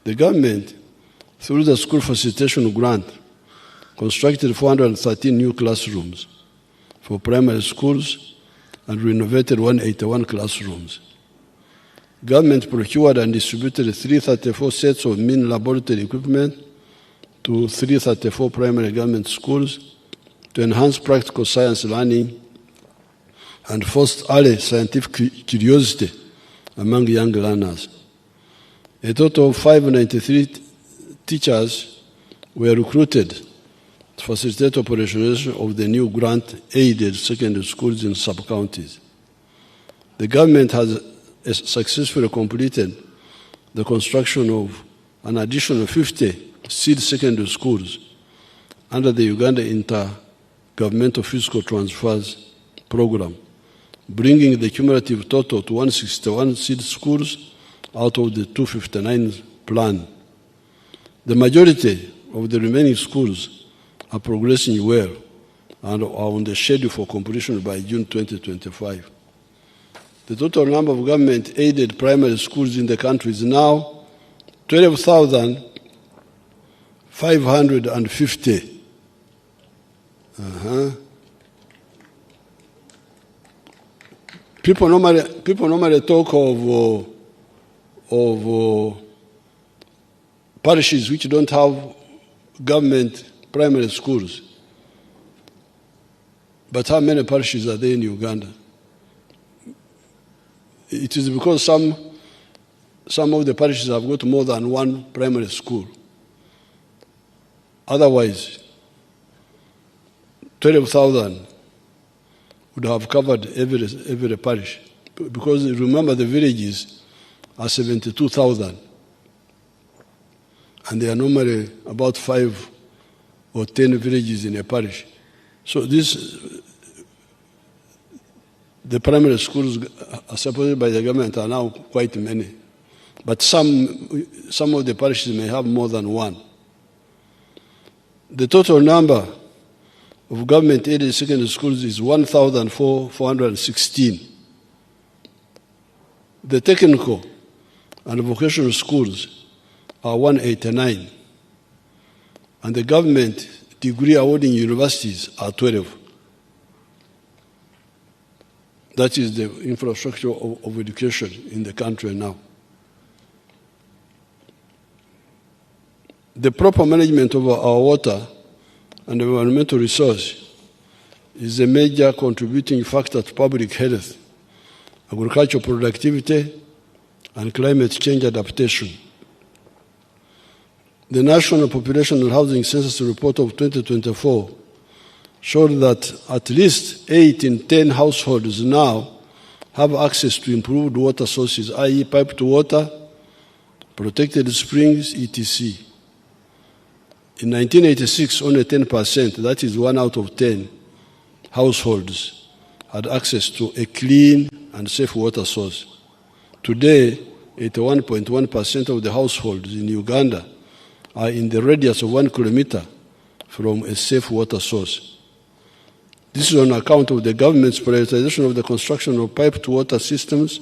The government, through the School Facilitation Grant, constructed 413 new classrooms for primary schools and renovated 181 classrooms. Government procured and distributed 334 sets of mean laboratory equipment to 334 primary government schools to enhance practical science learning and foster early scientific curiosity among young learners. A total of 593 teachers were recruited to facilitate operationalization of the new grant-aided secondary schools in sub-counties. The government has successfully completed the construction of an additional 50 seed secondary schools under the Uganda Intergovernmental Fiscal Transfers Program, bringing the cumulative total to 161 seed schools out of the 259 planned. The majority of the remaining schools are progressing well and are on the schedule for completion by June 2025. The total number of government-aided primary schools in the country is now 12,550. People normally talk of parishes which don't have government primary schools. But how many parishes are there in Uganda? It is because some of the parishes have got more than one primary school. Otherwise, 12,000 would have covered every parish. Because remember, the villages are 72,000. And there are normally about 5 or 10 villages in a parish. So this The primary schools supported by the government are now quite many. But some of the parishes may have more than one. The total number of government-aided secondary schools is 1,416. The technical and vocational schools are 189. And the government degree awarding universities are 12. That is the infrastructure of education in the country now. The proper management of our water and environmental resource is a major contributing factor to public health, agricultural productivity, and climate change adaptation. The National Population and Housing Census Report of 2024 showed that at least 8 in 10 households now have access to improved water sources, i.e. piped water, protected springs, etc. In 1986, only 10%, that is 1 out of 10 households, had access to a clean and safe water source. Today, 81.1% of the households in Uganda are in the radius of 1 kilometer from a safe water source. This is on account of the government's prioritization of the construction of piped water systems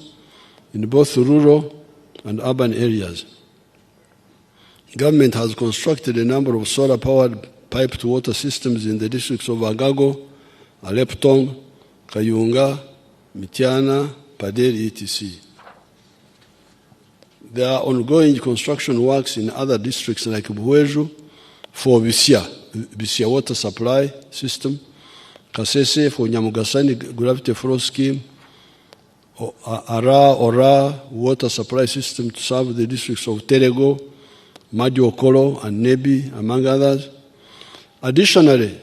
in both rural and urban areas. Government has constructed a number of solar-powered piped water systems in the districts of Agago, Aleptong, Kayunga, Mityana, Paderi, etc. There are ongoing construction works in other districts like Buweju for Bisia water supply system, Kasese for Nyamugasani gravity flow scheme, Ora water supply system to serve the districts of Terego, Kololo, and Nebi, among others. Additionally,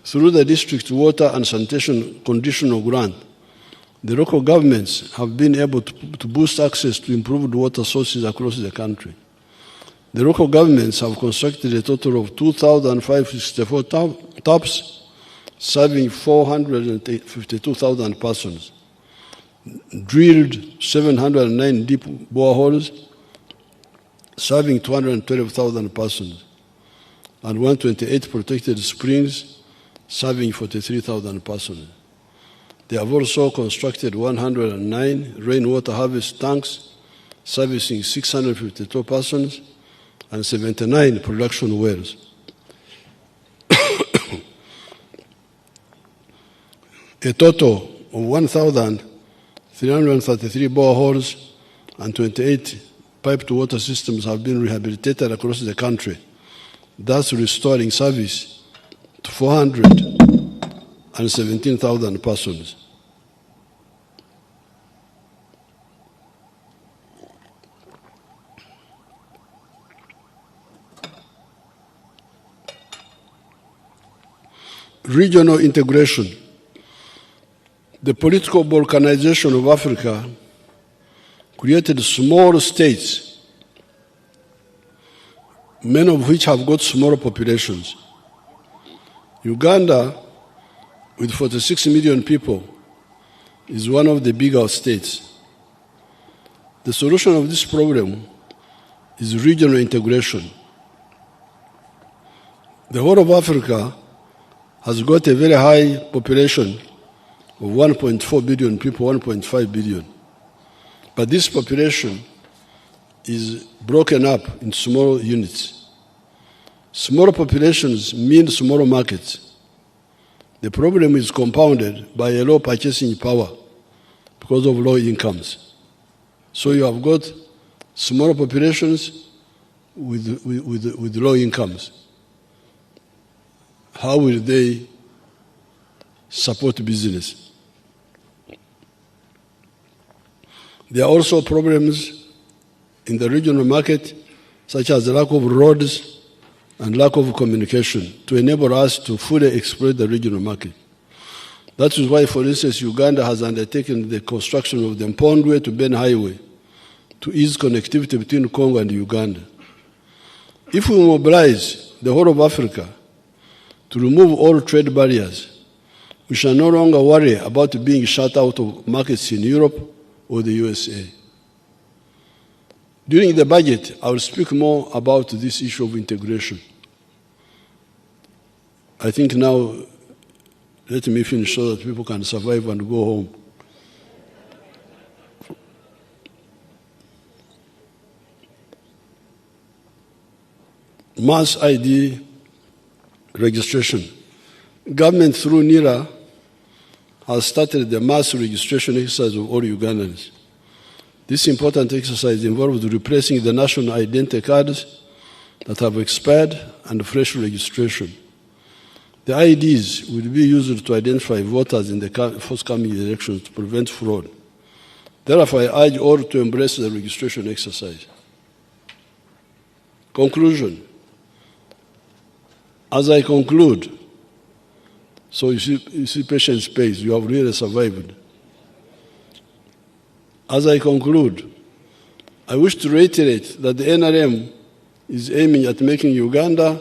through the district water and sanitation conditional grant, the local governments have been able to boost access to improved water sources across the country. The local governments have constructed a total of 2,564 taps, serving 452,000 persons, drilled 709 deep boreholes, serving 212,000 persons, and 128 protected springs, serving 43,000 persons. They have also constructed 109 rainwater harvest tanks, servicing 652 persons, and 79 production wells. A total of 1,333 boreholes and 28 piped water systems have been rehabilitated across the country, thus restoring service to 417,000 persons. Regional integration. The political balkanization of Africa created small states, many of which have got smaller populations. Uganda, with 46 million people, is one of the bigger states. The solution of this problem is regional integration. The whole of Africa has got a very high population of 1.4 billion people, 1.5 billion. But this population is broken up in small units. Smaller populations mean smaller markets. The problem is compounded by a low purchasing power because of low incomes. So you have got smaller populations with low incomes. How will they support business? There are also problems in the regional market, such as the lack of roads and lack of communication to enable us to fully exploit the regional market. That is why, for instance, Uganda has undertaken the construction of the Mpondwe to Ben Highway to ease connectivity between Congo and Uganda. If we mobilize the whole of Africa to remove all trade barriers, we shall no longer worry about being shut out of markets in Europe or the USA. During the budget, I will speak more about this issue of integration. I think now, let me finish so that people can survive and go home. Mass ID registration. Government through NIRA has started the mass registration exercise of all Ugandans. This important exercise involves replacing the national identity cards that have expired and fresh registration. The IDs will be used to identify voters in the forthcoming elections to prevent fraud. Therefore, I urge all to embrace the registration exercise. Conclusion. As I conclude, so you see patience pays, you have really survived. As I conclude, I wish to reiterate that the NRM is aiming at making Uganda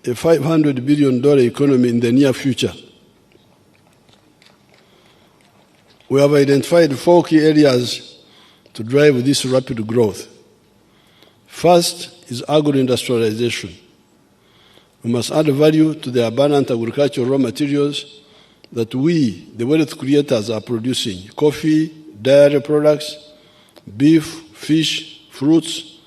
a $500 billion economy in the near future. We have identified 4 key areas to drive this rapid growth. First is agro-industrialization. We must add value to the abundant agricultural raw materials that we, the wealth creators, are producing: coffee, dairy products, beef, fish, fruits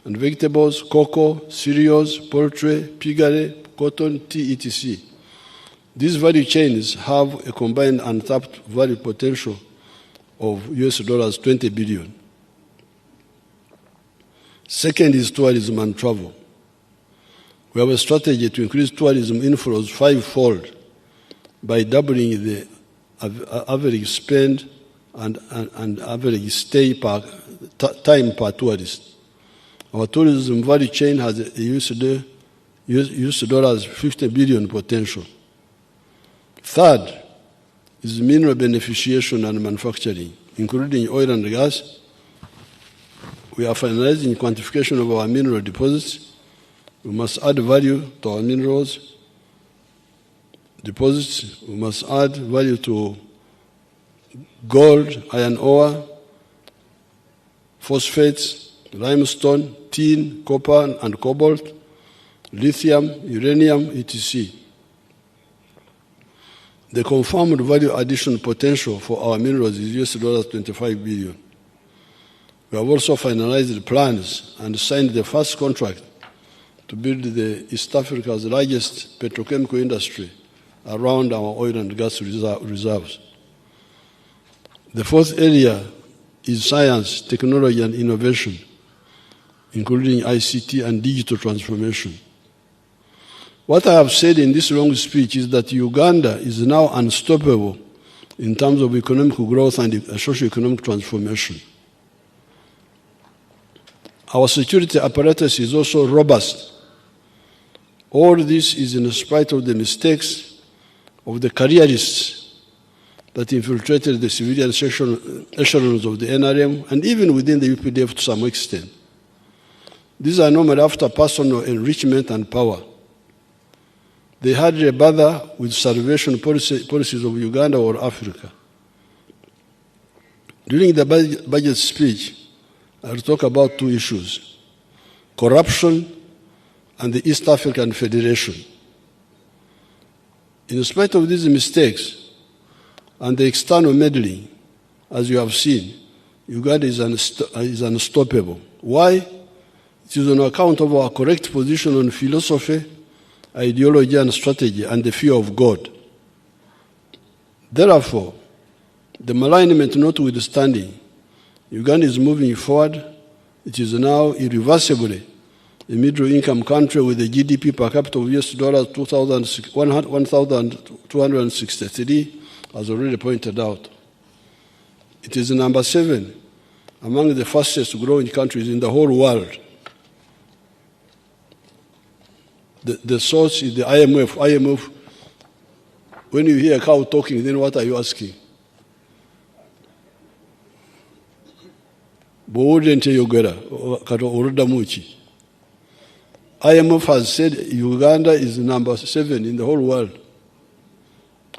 and vegetables, cocoa, cereals, poultry, piggery, cotton, tea, etc. These value chains have a combined untapped value potential of US $20 billion. Second is tourism and travel. We have a strategy to increase tourism inflows 5-fold by doubling the average spend and average stay time per tourist. Our tourism value chain has a $50 billion potential. Third is mineral beneficiation and manufacturing, including oil and gas. We are finalizing quantification of our mineral deposits. We must add value to our minerals deposits. We must add value to gold, iron ore, phosphates, limestone, tin, copper and cobalt, lithium, uranium, etc. The confirmed value addition potential for our minerals is US $25 billion. We have also finalized the plans and signed the first contract to build the East Africa's largest petrochemical industry around our oil and gas reserves. The fourth area is science, technology, and innovation, including ICT and digital transformation. What I have said in this long speech is that Uganda is now unstoppable in terms of economic growth and socio-economic transformation. Our security apparatus is also robust. All this is in spite of the mistakes of the careerists that infiltrated the civilian echelons of the NRM and even within the UPDF to some extent. These are normally after personal enrichment and power. They hardly bother with salvation policies of Uganda or Africa. During the budget speech, I will talk about 2 issues: corruption and the East African Federation. In spite of these mistakes and the external meddling, as you have seen, Uganda is unstoppable. Why? It is on account of our correct position on philosophy, ideology and strategy, and the fear of God. Therefore, the malignment notwithstanding, Uganda is moving forward. It is now irreversibly a middle-income country with a GDP per capita of US $1,263, as already pointed out. It is number 7 among the fastest growing countries in the whole world. The source is the IMF. IMF, when you hear a cow talking, then what are you asking? IMF has said Uganda is number 7 in the whole world.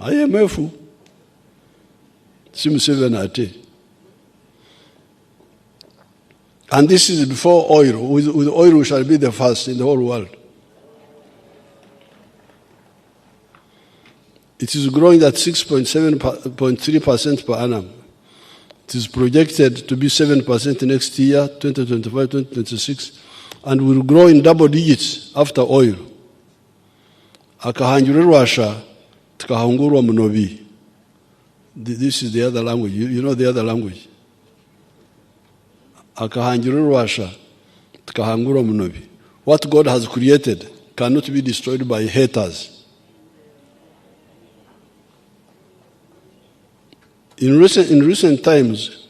IMF, Museveni ate. And this is before oil. With oil, we shall be the first in the whole world. It is growing at 6.3% per annum. It is projected to be 7% next year, 2025, 2026, and will grow in double digits after oil. Akahanjure Russia, tukahangurwa munobi. This is the other language. You know the other language. Akahanjure Russia, tukahangurwa munobi. What God has created cannot be destroyed by haters. In recent times,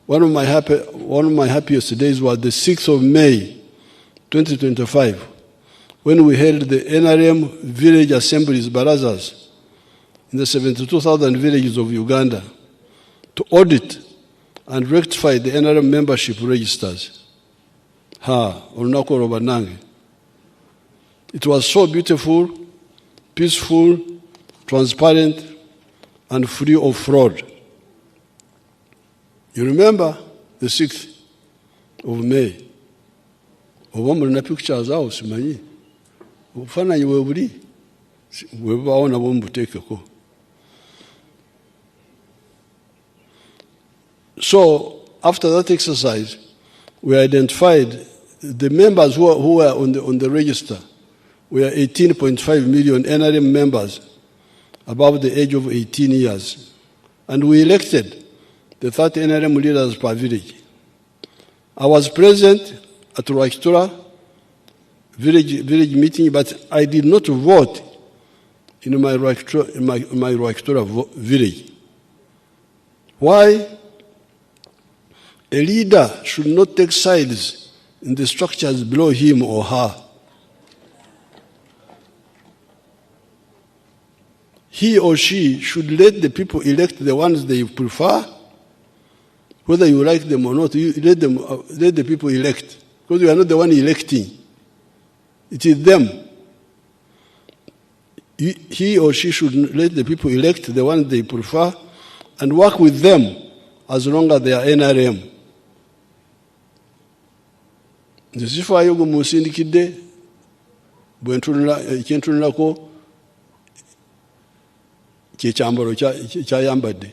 one of my happiest days was the 6th of May, 2025, when we held the NRM Village Assemblies Barazas in the 72,000 villages of Uganda to audit and rectify the NRM membership registers. It was so beautiful, peaceful, transparent, and free of fraud. You remember the 6th of May? Obama na pictures out, simanyi. Ufana yiwe buli. Webaona bombutekeko. So, after that exercise, we identified the members who were on the register. We are 18.5 million NRM members above the age of 18 years. And we elected the 30 NRM leaders per village. I was present at Rwakitura village meeting, but I did not vote in my Rwakitura village. Why? A leader should not take sides in the structures below him or her. He or she should let the people elect the ones they prefer, whether you like them or not. You let the people elect, because you are not the one electing. It is them. He or she should let the people elect the ones they prefer and work with them as long as they are NRM. Nzifaayo gumusindikidde bwentunulako kyechambalo kyayambadde.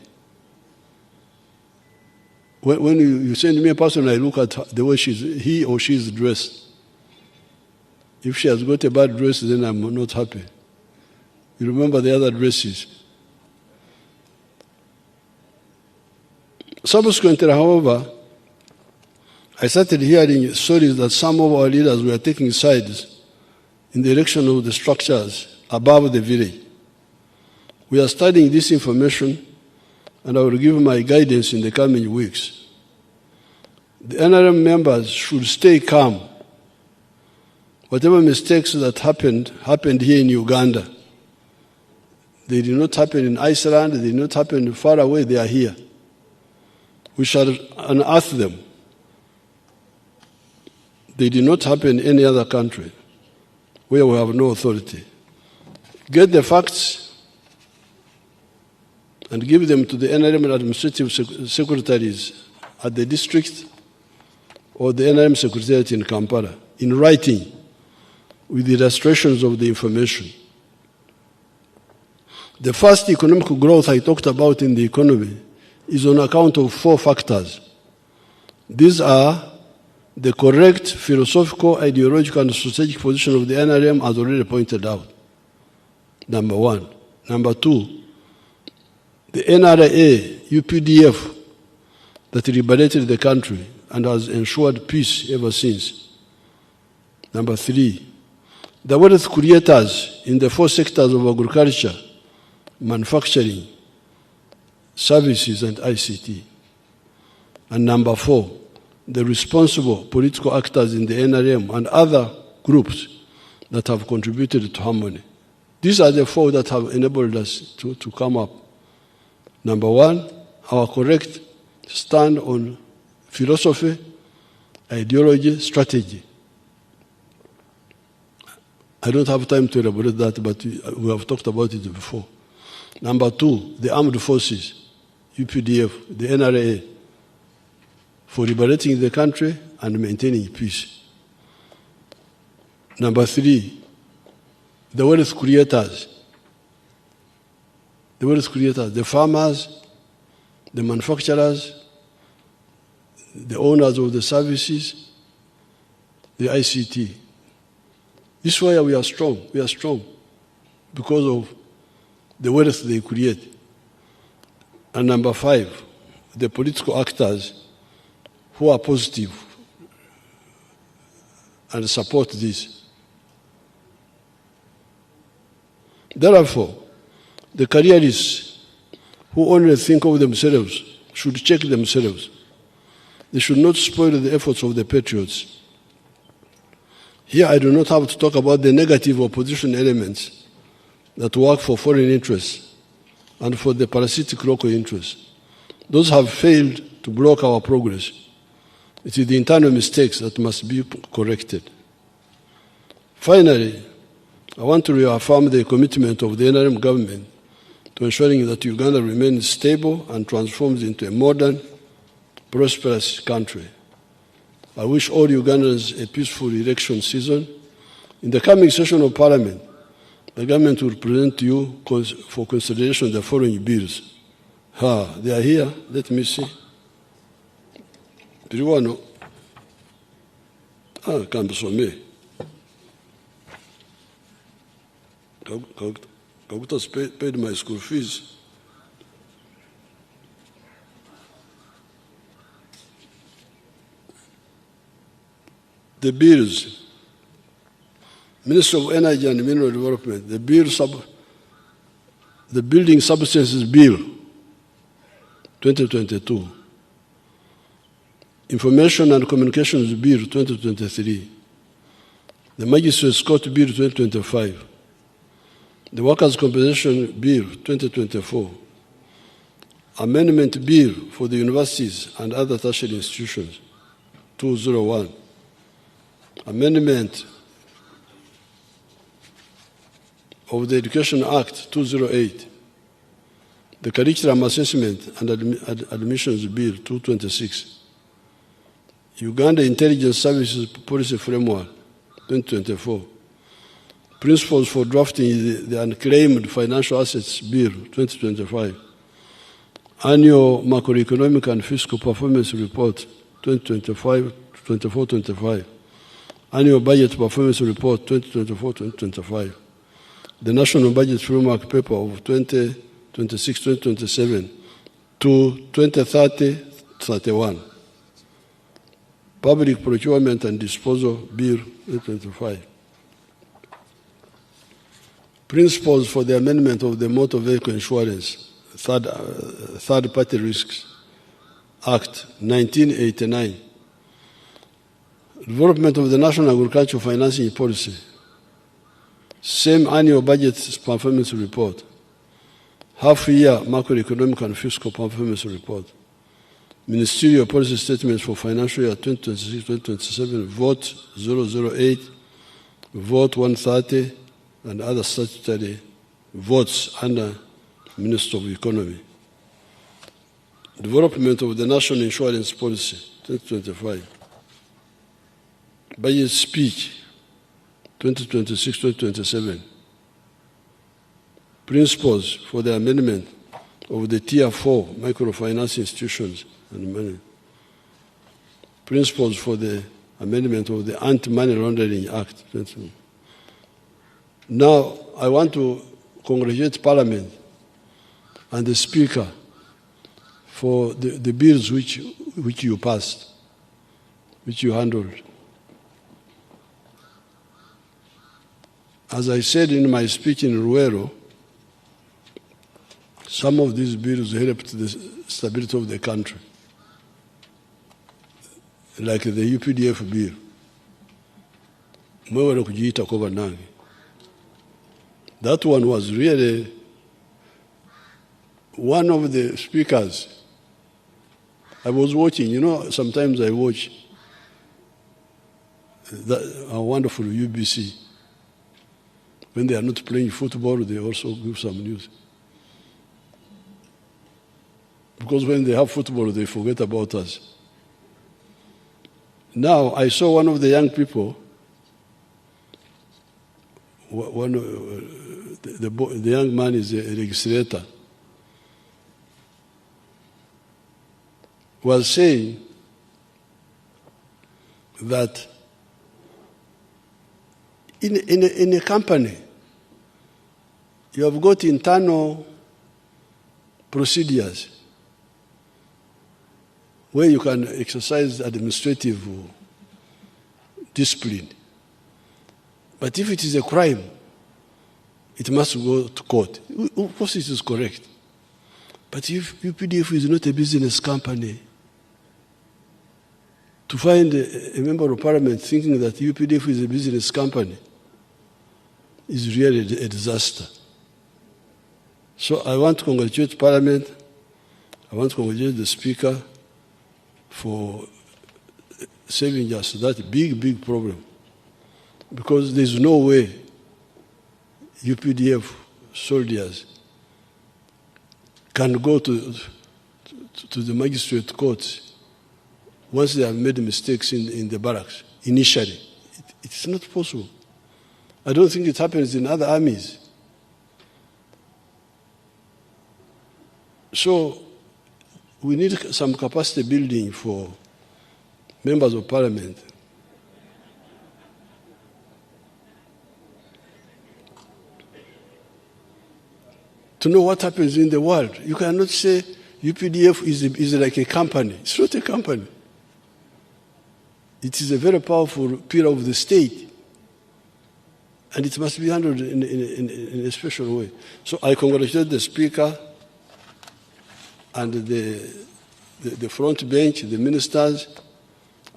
When you send me a person, I look at the way he or she is dressed. If she has got a bad dress, then I'm not happy. You remember the other dresses. Subsequently, however, I started hearing stories that some of our leaders were taking sides in the election of the structures above the village. We are studying this information, and I will give my guidance in the coming weeks. The NRM members should stay calm. Whatever mistakes that happened here in Uganda. They did not happen in Iceland, they did not happen far away, they are here. We shall unearth them. They did not happen in any other country where we have no authority. Get the facts and give them to the NRM administrative secretaries at the district or the NRM secretariat in Kampala in writing with the illustrations of the information. The first economic growth I talked about in the economy is on account of 4 factors. These are the correct philosophical, ideological, and strategic position of the NRM, as already pointed out. Number 1. Number 2, the NRA, UPDF, that liberated the country and has ensured peace ever since. Number 3, the wealth creators in the 4 sectors of agriculture, manufacturing, services, and ICT. And number 4, the responsible political actors in the NRM and other groups that have contributed to harmony. These are the 4 that have enabled us to come up. Number 1, our correct stand on philosophy, ideology, strategy. I don't have time to elaborate that, but we have talked about it before. Number 2, the armed forces, UPDF, the NRA, for liberating the country and maintaining peace. Number 3, the wealth creators, the farmers, the manufacturers, the owners of the services, the ICT. This is why we are strong. We are strong because of the wealth they create. And number 5, the political actors who are positive and support this. Therefore, the careerists who only think of themselves should check themselves. They should not spoil the efforts of the patriots. Here I do not have to talk about the negative opposition elements that work for foreign interests and for the parasitic local interests. Those have failed to block our progress. It is the internal mistakes that must be corrected. Finally, I want to reaffirm the commitment of the NRM government to ensuring that Uganda remains stable and transforms into a modern, prosperous country. I wish all Ugandans a peaceful election season. In the coming session of Parliament, the government will present to you for consideration the following bills. They are here. Let me see. Piriwano. Kambisome. Kagutas paid my school fees. The bills. Minister of Energy and Mineral Development, the Building Substances Bill, 2022. Information and Communications Bill, 2023. The Magistrates Court Bill, 2025. The Workers' Compensation Bill, 2024. Amendment Bill for the Universities and Other Tertiary Institutions, 201. Amendment of the Education Act, 208. The Curriculum Assessment and Admissions Bill, 226. Uganda Intelligence Services Policy Framework, 2024. Principles for Drafting the Unclaimed Financial Assets Bill, 2025. Annual Macroeconomic and Fiscal Performance Report, 2024-25. Annual Budget Performance Report, 2024-2025. The National Budget Framework Paper of 2026-2027 to 2030-31. Public Procurement and Disposal Bill, 2025. Principles for the amendment of the Motor Vehicle Insurance, Third-Party Risks Act, 1989. Development of the National Agricultural Financing Policy. Same annual budget performance report. Half-year macroeconomic and fiscal performance report. Ministerial policy statements for financial year 2026-2027, Vote 008, Vote 130, and other statutory votes under Minister of Economy. Development of the National Insurance Policy, 2025. Budget Speech, 2026-2027. Principles for the amendment of the Tier 4 microfinance institutions and money. Principles for the amendment of the Anti-Money Laundering Act. Now, I want to congratulate Parliament and the Speaker for the bills which you passed, which you handled. As I said in my speech in Ruero, some of these bills helped the stability of the country, like the UPDF bill. That one was really one of the speakers. I was watching, sometimes I watch a wonderful UBC. When they are not playing football, they also give some news. because when they have football, they forget about us. Now, I saw one of the young people, the young man is a registrator, was saying that in a company, you have got internal procedures where you can exercise administrative discipline. But if it is a crime, it must go to court. Of course, it is correct. But if UPDF is not a business company, to find a member of parliament thinking that UPDF is a business company is really a disaster. So I want to congratulate Parliament. I want to congratulate the Speaker for saving us that big problem. Because there's no way UPDF soldiers can go to the magistrate courts once they have made mistakes in the barracks initially. It's not possible. I don't think it happens in other armies. So we need some capacity building for members of parliament. To know what happens in the world. You cannot say UPDF is like a company. It's not a company. It is a very powerful pillar of the state. And it must be handled in a special way. So I congratulate the Speaker and the front bench, the ministers,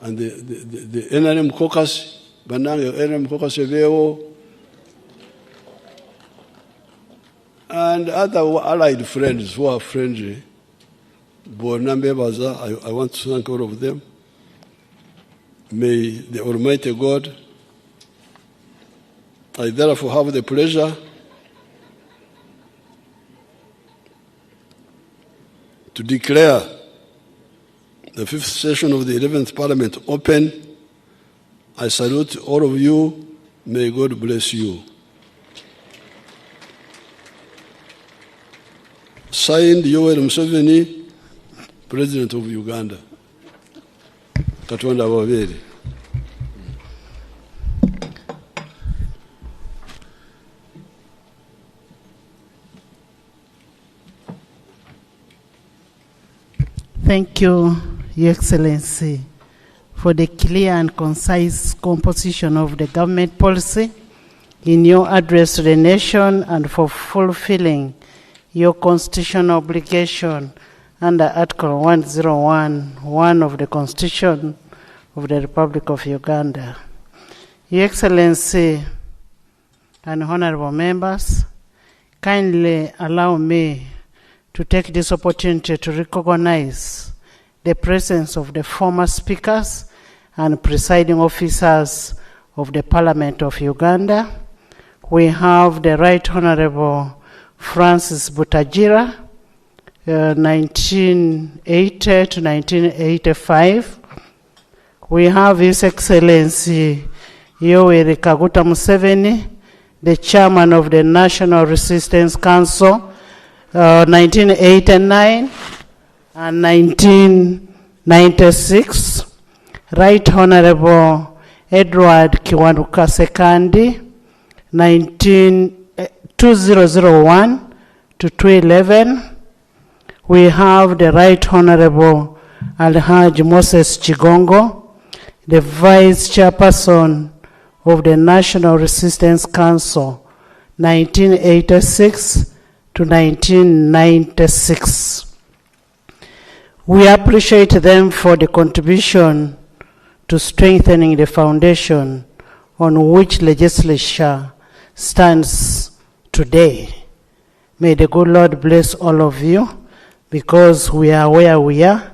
and the NRM caucus, Banang NRM caucus, and other allied friends who are friendly. I want to thank all of them. May the Almighty God, I therefore have the pleasure to declare the fifth session of the 11th Parliament open. I salute all of you. May God bless you. Signed, Yoweri Museveni, President of Uganda. Katonda ababeere. Thank you, Your Excellency, for the clear and concise composition of the government policy in your address to the nation and for fulfilling your constitutional obligation under Article 101(1) of the Constitution of the Republic of Uganda. Your Excellency and honorable members, kindly allow me to take this opportunity to recognize the presence of the former speakers and presiding officers of the Parliament of Uganda. We have the Right Honorable Francis Butagira, 1980 to 1985. We have His Excellency Yoweri Kaguta Museveni, the Chairman of the National Resistance Council, 1989 and 1996. Right Honorable Edward Kiwanuka Sekandi, 2001 to 2011. We have the Right Honorable Alhaji Moses Chigongo, the Vice Chairperson of the National Resistance Council, 1986 to 1996. We appreciate them for the contribution to strengthening the foundation on which legislature stands today. May the good Lord bless all of you, because we are where we are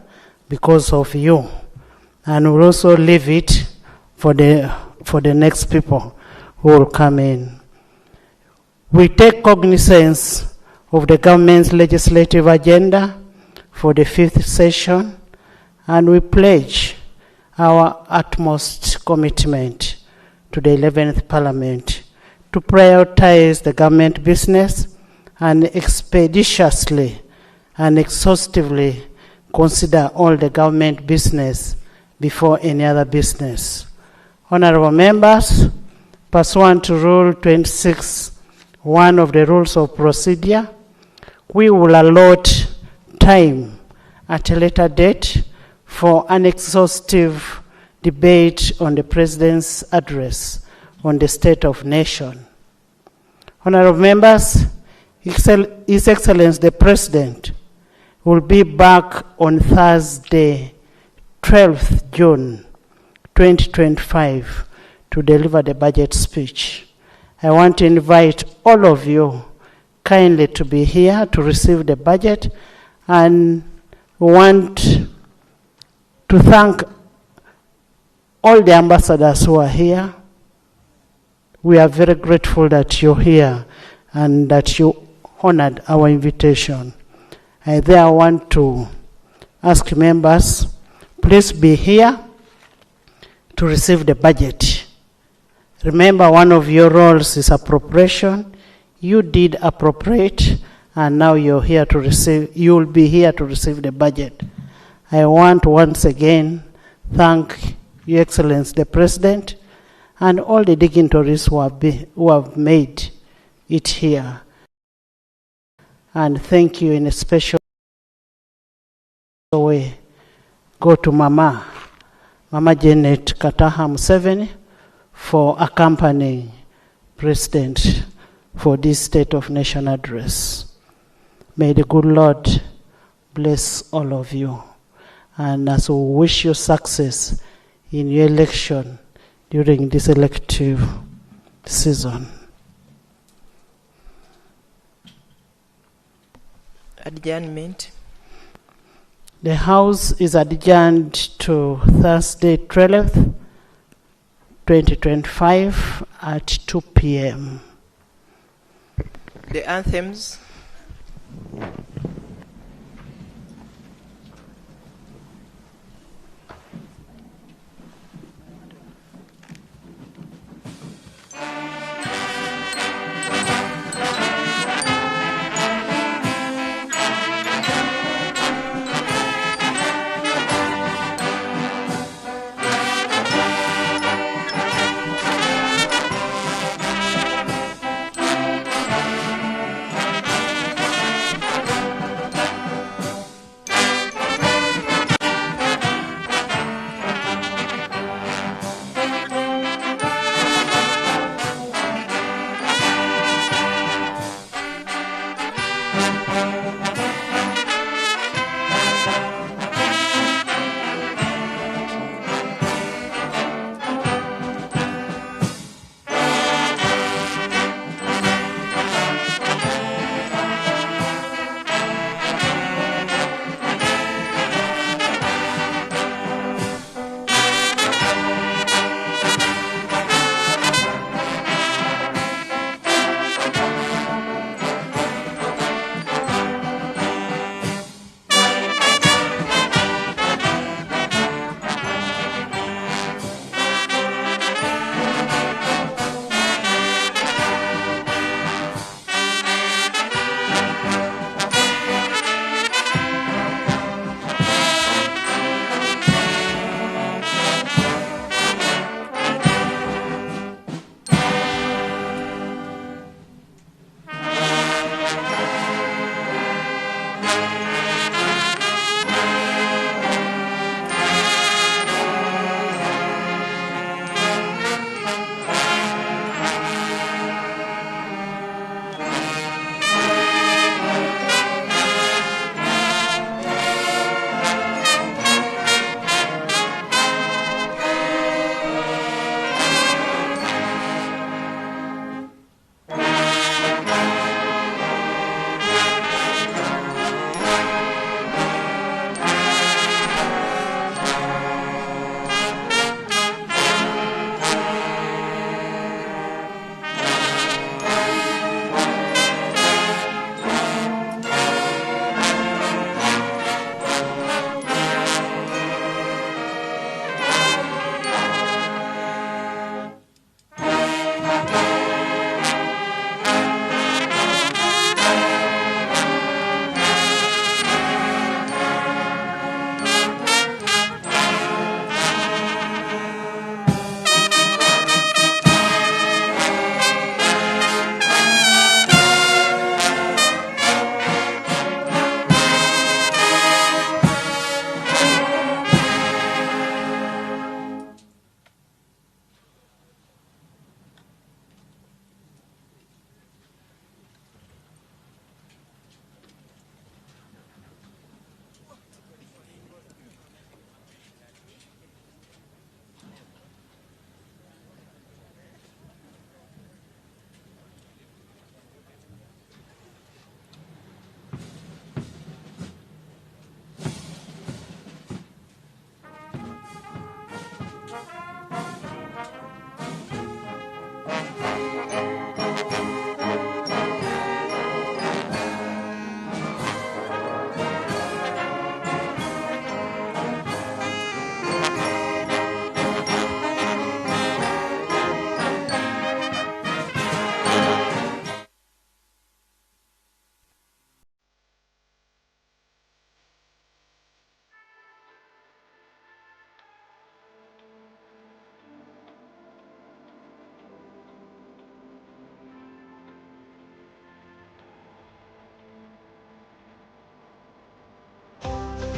because of you. And we'll also leave it for the next people who will come in. We take cognizance of the government's legislative agenda for the 5th session, and we pledge our utmost commitment to the 11th Parliament to prioritize the government business and expeditiously and exhaustively consider all the government business before any other business. Honorable members, pursuant to Rule 26(1) of the Rules of Procedure, we will allot time at a later date for an exhaustive debate on the President's address on the state of nation. Honorable members, His Excellency the President will be back on Thursday, 12th June 2025 to deliver the budget speech. I want to invite all of you kindly to be here to receive the budget, and want to thank all the ambassadors who are here. We are very grateful that you're here and that you honored our invitation. I there want to ask members, please be here to receive the budget. Remember, one of your roles is appropriation. You did appropriate, and now you're here to receive, you will be here to receive the budget. I want once again thank Your Excellency the President and all the dignitaries who have made it here. And thank you in a special way. Go to Mama Janet Kataha Museveni for accompanying President for this State of Nation address. May the good Lord bless all of you. And as we wish you success in your election during this elective season. Adjournment. The House is adjourned to Thursday, 12th, 2025 at 2 p.m. The anthems.